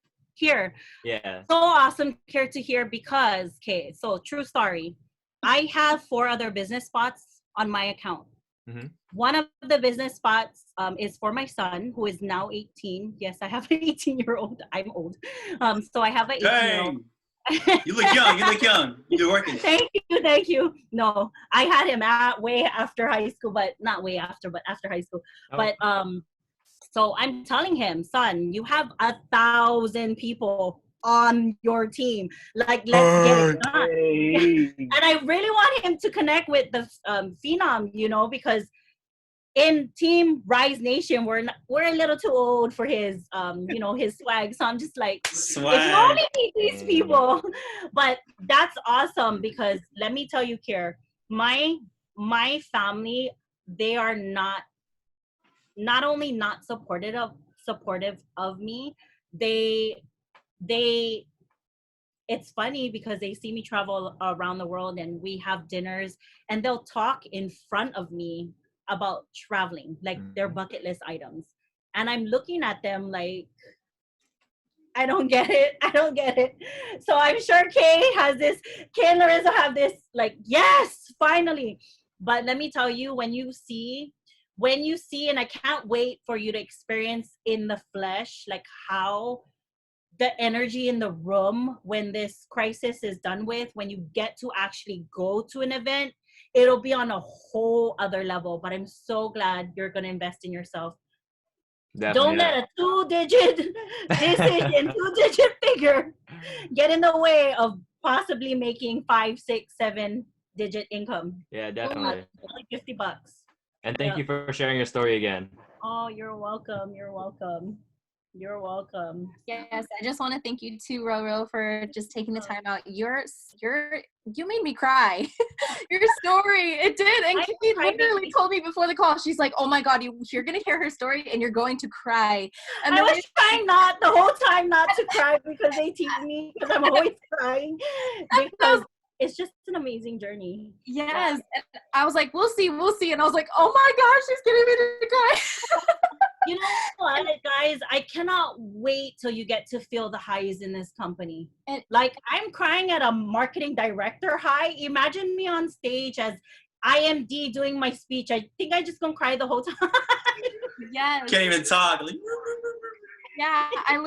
Kier. Yeah. So awesome, Kier, to hear because, okay, so true story. I have 4 other business spots on my account. Mm-hmm. One of the business spots is for my son, who is now 18. Yes, I have an 18-year-old. I'm old. So I have an 18-year-old. You look young. You look young. You're working. Thank you. No, I had him way after high school, but not way after, but after high school. Oh. But so I'm telling him, son, you have 1,000 people on your team. Like, let's get it done. And I really want him to connect with the Phenom, you know, because in Team Rise Nation, we're a little too old for his, you know, his swag. So I'm just like, swag. If you only meet these people. But that's awesome because let me tell you, Kier, my family, they are not only not supportive of me, they it's funny because they see me travel around the world and we have dinners and they'll talk in front of me about traveling, like their bucket list items. And I'm looking at them like, I don't get it. So I'm sure Kay and Lorenzo have this, like, yes, finally. But let me tell you, when you see, and I can't wait for you to experience in the flesh, like how the energy in the room when this crisis is done with, when you get to actually go to an event, it'll be on a whole other level. But I'm so glad you're going to invest in yourself. Definitely. Don't let a 2-digit decision, 2-digit figure get in the way of possibly making 5, 6, 7-digit income. Yeah, definitely. Like $50. And thank you for sharing your story again. Oh, you're welcome. You're welcome. You're welcome. Yes, I just want to thank you too, Roro, for just taking the time out. You made me cry. Your story, it did. And Kate literally told me before the call, she's like, "Oh my God, you're gonna hear her story and you're going to cry." And I was trying the whole time not to cry because they tease me because I'm always crying because it's just an amazing journey. Yes, and I was like, we'll see, and I was like, oh my gosh, she's getting me to cry. You know what, guys? I cannot wait till you get to feel the highs in this company. And like, I'm crying at a marketing director high. Imagine me on stage as IMD doing my speech. I think I just gonna cry the whole time. Yes. Can't even talk. Like, yeah, I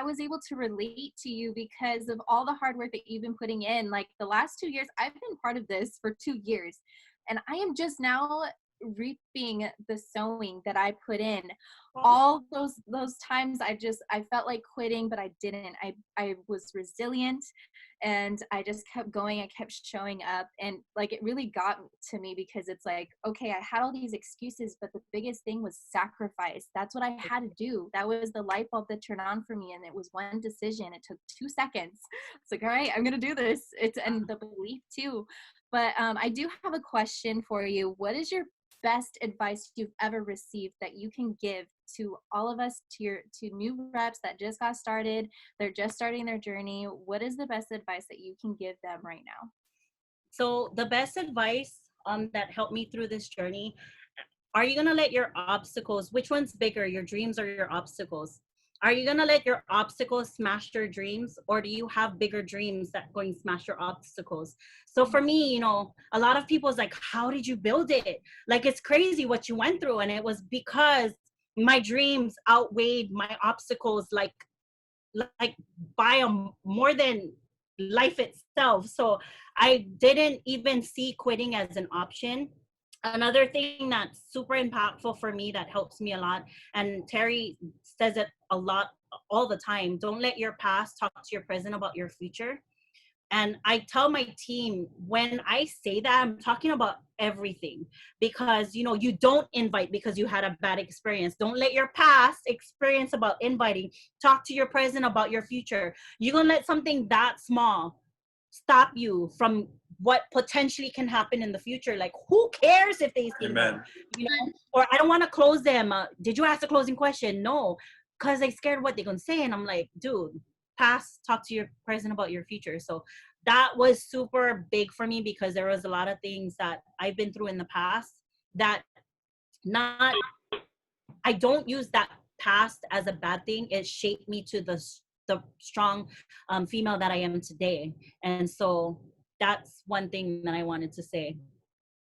was able to relate to you because of all the hard work that you've been putting in. Like the last 2 years, I've been part of this for 2 years, and I am just now reaping the sowing that I put in. All those times I felt like quitting, but I didn't. I was resilient, and I just kept going. I kept showing up, and like it really got to me because it's like, okay, I had all these excuses, but the biggest thing was sacrifice. That's what I had to do. That was the light bulb that turned on for me, and it was one decision. It took 2 seconds. It's like, all right, I'm gonna do this. And the belief too. But I do have a question for you. What is your best advice you've ever received that you can give to all of us, to new reps that just got started, they're just starting their journey? What is the best advice that you can give them right now? So the best advice that helped me through this journey, are you gonna let your obstacles, which one's bigger, your dreams or your obstacles? Are you gonna let your obstacles smash your dreams, or do you have bigger dreams that going to smash your obstacles? So for me, you know, a lot of people's like, how did you build it? Like, it's crazy what you went through. And it was because my dreams outweighed my obstacles, like by more than life itself. So I didn't even see quitting as an option. Another thing that's super impactful for me that helps me a lot, and Terry says it a lot all the time, don't let your past talk to your present about your future. And I tell my team, when I say that, I'm talking about everything, because, you know, you don't invite because you had a bad experience. Don't let your past experience about inviting talk to your present about your future. You're going to let something that small stop you from what potentially can happen in the future. Like, who cares if they see them? You know, or I don't want to close them. Did you ask the closing question? No, because they scared what they're going to say. And I'm like, dude, past, talk to your present about your future. So that was super big for me, because there was a lot of things that I've been through in the past that I don't use that past as a bad thing. It shaped me to the strong female that I am today. And so that's one thing that I wanted to say.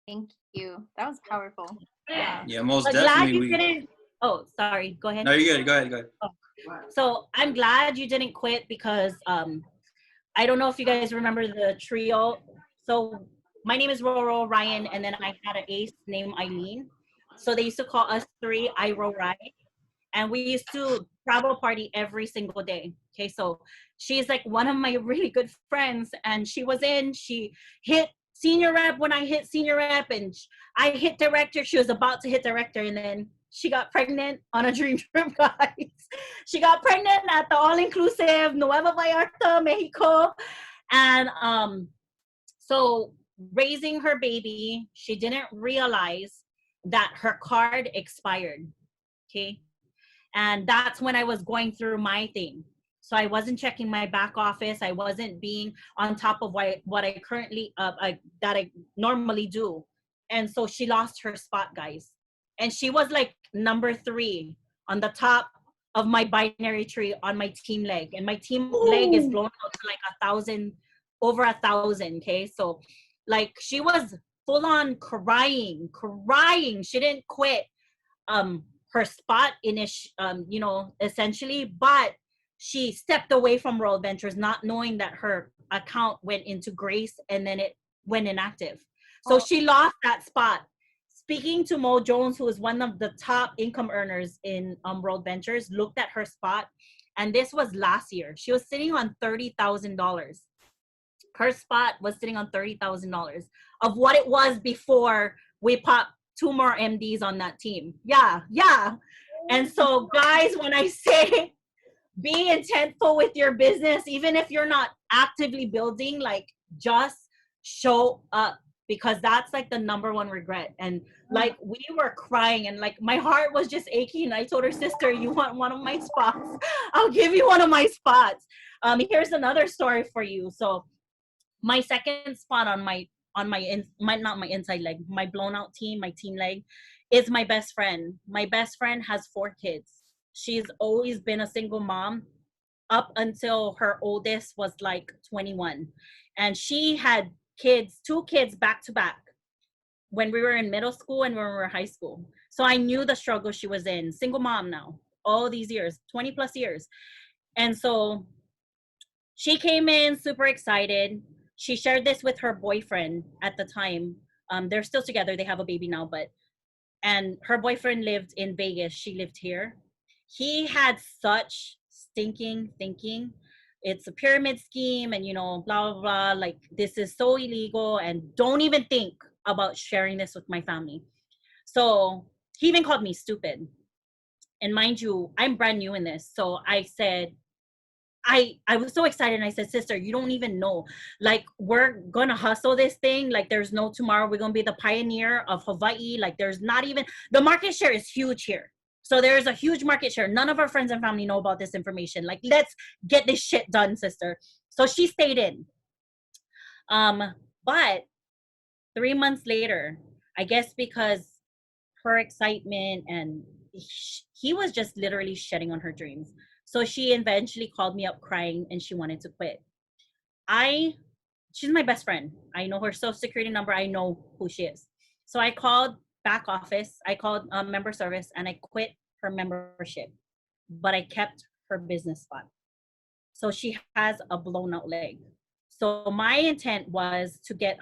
Thank you. That was powerful. Yeah, most but definitely. Oh, sorry. Go ahead. No, you're good. Go ahead. Oh. So I'm glad you didn't quit, because I don't know if you guys remember the trio. So my name is Roro, Ryan, and then I had an ace named Eileen. So they used to call us three Iro Ride. And we used to travel party every single day. Okay, so she's like one of my really good friends, and she hit senior rep when I hit senior rep, and I hit director. She was about to hit director, and then she got pregnant on a dream trip, guys. She got pregnant at the all-inclusive Nueva Vallarta, Mexico. And so raising her baby, she didn't realize that her card expired. Okay. And that's when I was going through my thing. So I wasn't checking my back office. I wasn't being on top of what I currently, that I normally do. And so she lost her spot, guys. And she was like number 3 on the top of my binary tree on my team leg. And my team leg is blown out to like 1,000, over 1,000, okay? So like she was full on crying. She didn't quit. Her spot essentially, but she stepped away from Roro Ventures, not knowing that her account went into grace and then it went inactive. So she lost that spot. Speaking to Mo Jones, who is one of the top income earners in Roro Ventures, looked at her spot, and this was last year. She was sitting on $30,000. Her spot was sitting on $30,000 of what it was before we popped 2 more MDs on that team. Yeah. And so, guys, when I say be intentful with your business, even if you're not actively building, like, just show up, because that's like the number one regret. And like, we were crying and like my heart was just aching. I told her, sister, you want one of my spots? I'll give you one of my spots. Here's another story for you. So my second spot on my not my inside leg, my blown out team, my team leg, is my best friend. My best friend has 4 kids. She's always been a single mom up until her oldest was like 21. And she had 2 kids back to back when we were in middle school and when we were in high school. So I knew the struggle she was in. Single mom now, all these years, 20 plus years. And so she came in super excited. She shared this with her boyfriend at the time. They're still together. They have a baby now, and her boyfriend lived in Vegas. She lived here. He had such stinking thinking. It's a pyramid scheme and, blah, blah, blah. Like, this is so illegal and don't even think about sharing this with my family. So he even called me stupid. And mind you, I'm brand new in this. So I said, I was so excited. And I said, sister, you don't even know. Like, we're going to hustle this thing. Like, there's no tomorrow. We're going to be the pioneer of Hawaii. Like, there's not even, the market share is huge here. So there's a huge market share. None of our friends and family know about this information. Like, let's get this shit done, sister. So she stayed in. But 3 months later, I guess because her excitement and he was just literally shedding on her dreams. So she eventually called me up crying and she wanted to quit. She's my best friend. I know her social security number. I know who she is. So I called back office. I called member service and I quit her membership, but I kept her business spot. So she has a blown out leg. So my intent was to get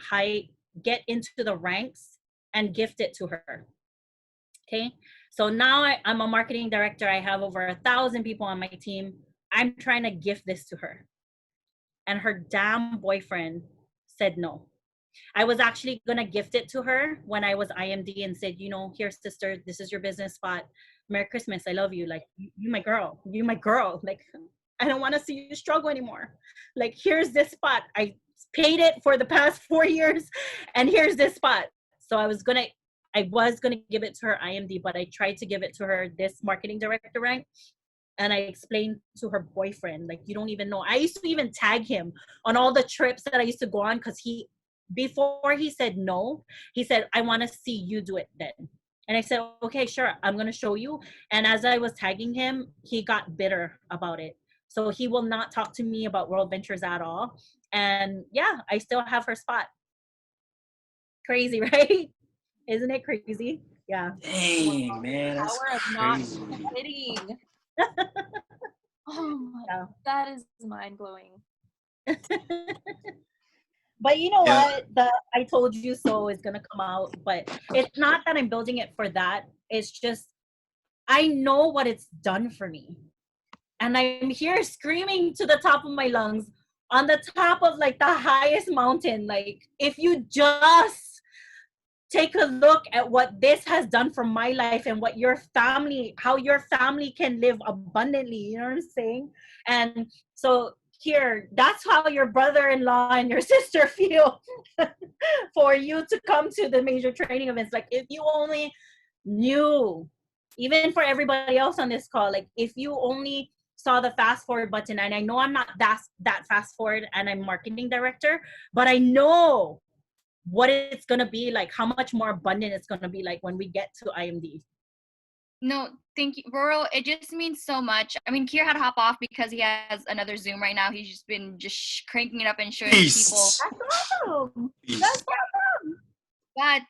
into the ranks and gift it to her. Okay. So now I'm a marketing director. I have over 1,000 people on my team. I'm trying to gift this to her. And her damn boyfriend said no. I was actually going to gift it to her when I was IMD and said, here, sister, this is your business spot. Merry Christmas. I love you. Like, you my girl. You my girl. Like, I don't want to see you struggle anymore. Like, here's this spot. I paid it for the past 4 years and here's this spot. So I was going to give it to her IMD, but I tried to give it to her this marketing director rank. And I explained to her boyfriend, like, you don't even know. I used to even tag him on all the trips that I used to go on because before he said no, he said, I want to see you do it then. And I said, okay, sure, I'm going to show you. And as I was tagging him, he got bitter about it. So he will not talk to me about Roro Ventures at all. And yeah, I still have her spot. Crazy, right? Isn't it crazy? Yeah. Dang, man, that's Power of crazy. not quitting. Oh my, Yeah. that is mind blowing. But you know Yeah. what? The I told you so is gonna come out. But it's not that I'm building it for that. It's just I know what it's done for me. And I'm here screaming to the top of my lungs on the top of like the highest mountain. Like, if you just take a look at what this has done for my life and what how your family can live abundantly, you know what I'm saying? And so here, that's how your brother-in-law and your sister feel for you to come to the major training events. Like, if you only knew, even for everybody else on this call, like, if you only saw the fast forward button, and I know I'm not that fast forward and I'm marketing director, but I know what it's going to be like, how much more abundant it's going to be like when we get to IMD. No, thank you, Roro. It just means so much. I mean, Kier had to hop off because he has another Zoom right now. He's just been cranking it up and showing people. That's awesome. That's awesome. But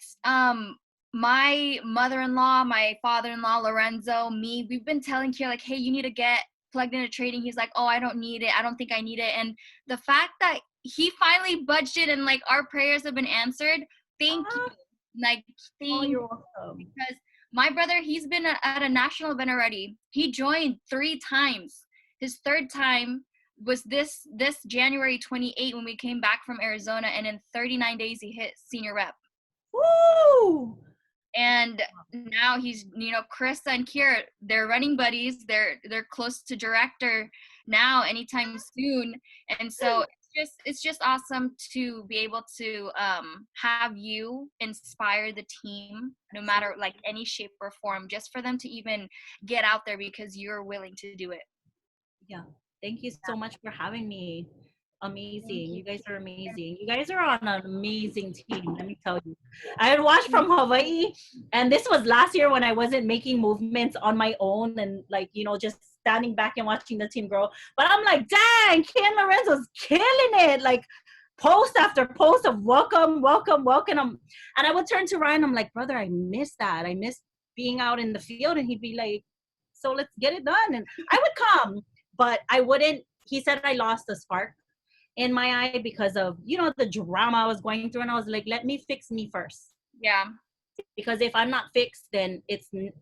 my mother-in-law, my father-in-law, Lorenzo, me, we've been telling Kier, like, hey, you need to get plugged into trading. He's like, oh, I don't need it. I don't think I need it. And the fact that he finally budged it and like our prayers have been answered. Thank you. Like, thank you're welcome. Because my brother, he's been at a national event already. He joined 3 times. His 3rd time was this January 28 when we came back from Arizona, and in 39 days he hit senior rep. Woo! And now he's, you know, Chris and Kiera, they're running buddies. They're close to director now anytime soon. And so it's just awesome to be able to have you inspire the team, no matter like any shape or form, just for them to even get out there because you're willing to do it. Yeah. Thank you so much for having me. Amazing. You guys are amazing. You guys are on an amazing team, let me tell you. I had watched from Hawaii, and this was last year when I wasn't making movements on my own and like, you know, just standing back and watching the team grow. But I'm like, dang, Ken Lorenzo's killing it. Like post after post of welcome. And I would turn to Ryan, I'm like, brother, I miss that. I miss being out in the field. And he'd be like, so let's get it done. And I would come, but I wouldn't. He said I lost the spark in my eye because of, you know, the drama I was going through. And I was like, let me fix me first. Yeah. Because if I'm not fixed, then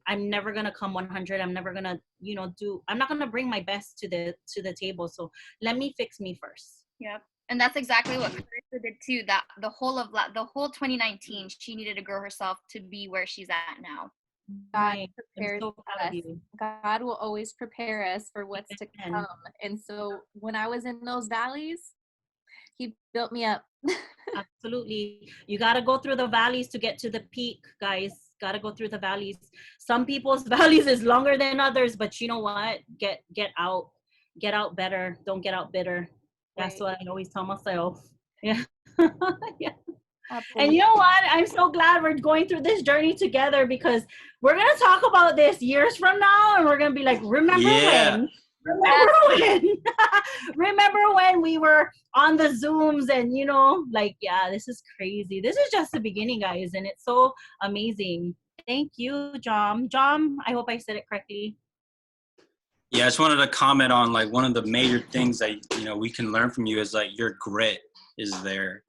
I'm never going to come 100. I'm never going to, you know, I'm not going to bring my best to the table. So let me fix me first. Yep. And that's exactly what Carissa did too. That the whole 2019, she needed to grow herself to be where she's at now. God prepares us. God will always prepare us for what's to come. And so when I was in those valleys, he built me up. Absolutely. You got to go through the valleys to get to the peak, guys. Got to go through the valleys. Some people's valleys is longer than others, but you know what? Get out better. Don't get out bitter. That's what I always tell myself. Yeah. Yeah. Absolutely. And you know what? I'm so glad we're going through this journey together, because we're going to talk about this years from now, and we're going to be like, remember when? Remember when we were on the Zooms and, you know, like, yeah, this is crazy. This is just the beginning, guys, and it's so amazing. Thank you, Jom. I hope I said it correctly. Yeah, I just wanted to comment on like one of the major things that, you know, we can learn from you is like your grit is there.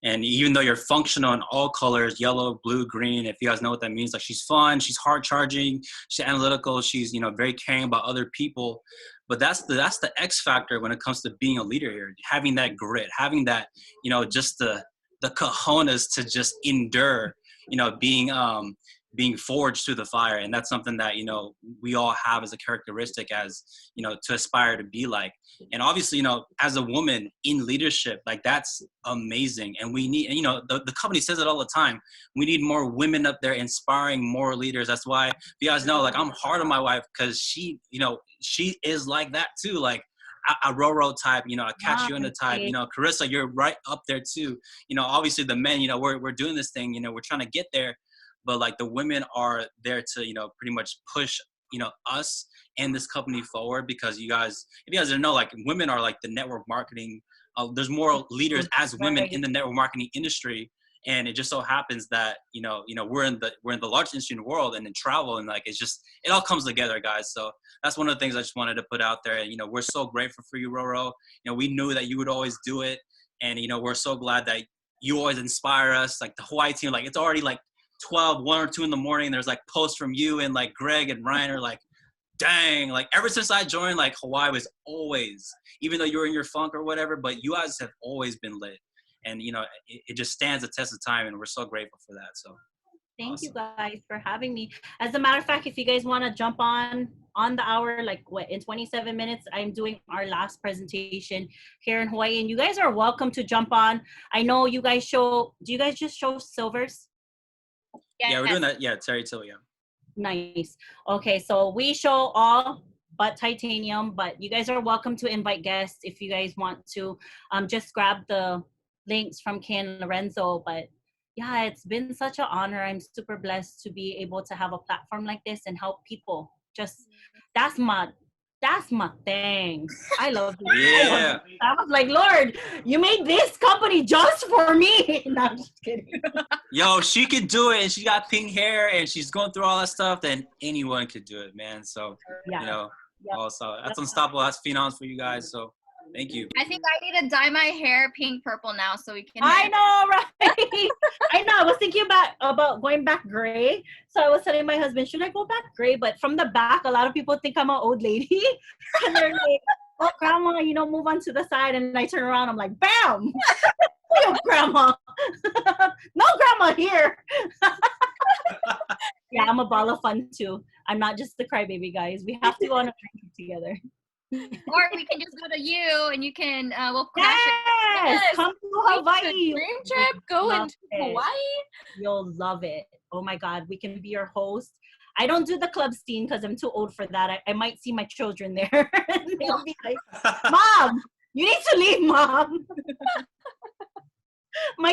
And even though you're functional in all colors, yellow, blue, green, if you guys know what that means, like she's fun, she's hard charging, she's analytical, she's, you know, very caring about other people. But that's the X factor when it comes to being a leader here, having that grit, having that, you know, just the cojones to just endure, you know, being forged through the fire. And that's something that, you know, we all have as a characteristic, as, you know, to aspire to be like. And obviously, you know, as a woman in leadership, like that's amazing. And we need, and, you know, the company says it all the time. We need more women up there inspiring more leaders. That's why you guys know, like, I'm hard on my wife because she, you know, she is like that too. Like a Roro type, you know, a catch you in the type, you know, Carissa, you're right up there too. You know, obviously the men, you know, we're doing this thing, you know, we're trying to get there. But like the women are there to, you know, pretty much push, you know, us and this company forward, because you guys, if you guys didn't know, like women are like the network marketing. There's more leaders as women in the network marketing industry, and it just so happens that you know we're in the largest industry in the world and in travel, and like it all comes together, guys. So that's one of the things I just wanted to put out there. And, you know, we're so grateful for you, Roro. You know, we knew that you would always do it, and you know, we're so glad that you always inspire us. Like the Hawaii team, like it's already like 1 or 2 in the morning. There's like posts from you and like Greg and Ryan are like, dang, like ever since I joined, like Hawaii was always, even though you were in your funk or whatever, but you guys have always been lit. And, you know, it just stands the test of time, and we're so grateful for that. So thank you guys for having me. As a matter of fact, if you guys want to jump on the hour, like what, in 27 minutes, I'm doing our last presentation here in Hawaii, and you guys are welcome to jump on. I know you guys do you guys just show silvers? Yeah, we're doing that. Yeah, Terry Till, yeah. Nice. Okay, so we show all but titanium, but you guys are welcome to invite guests if you guys want to. Just grab the links from Ken Lorenzo. But yeah, it's been such an honor. I'm super blessed to be able to have a platform like this and help people. Just that's my thing. I love it. Yeah. I was like, Lord, you made this company just for me. No, I'm just kidding. Yo, she could do it, and she got pink hair, and she's going through all that stuff. Then anyone could do it, man. So you know, Yep. All solid. That's unstoppable. That's phenoms for you guys. So thank you. I think I need to dye my hair pink purple now so we can. I know, right? I know. I was thinking about going back gray. So I was telling my husband, should I go back gray? But from the back, a lot of people think I'm an old lady. And they're like, oh, grandma, move on to the side. And I turn around, I'm like, bam! Oh, grandma. No grandma here. Yeah, I'm a ball of fun too. I'm not just the crybaby, guys. We have to go on a drink together. Or we can just go to you and you can we'll crash Yes, come to Hawaii. Dream trip, go into Hawaii. You'll love it. Oh my God, we can be your host. I don't do the club scene because I'm too old for that. I might see my children there. They'll be like, Mom, you need to leave, Mom. My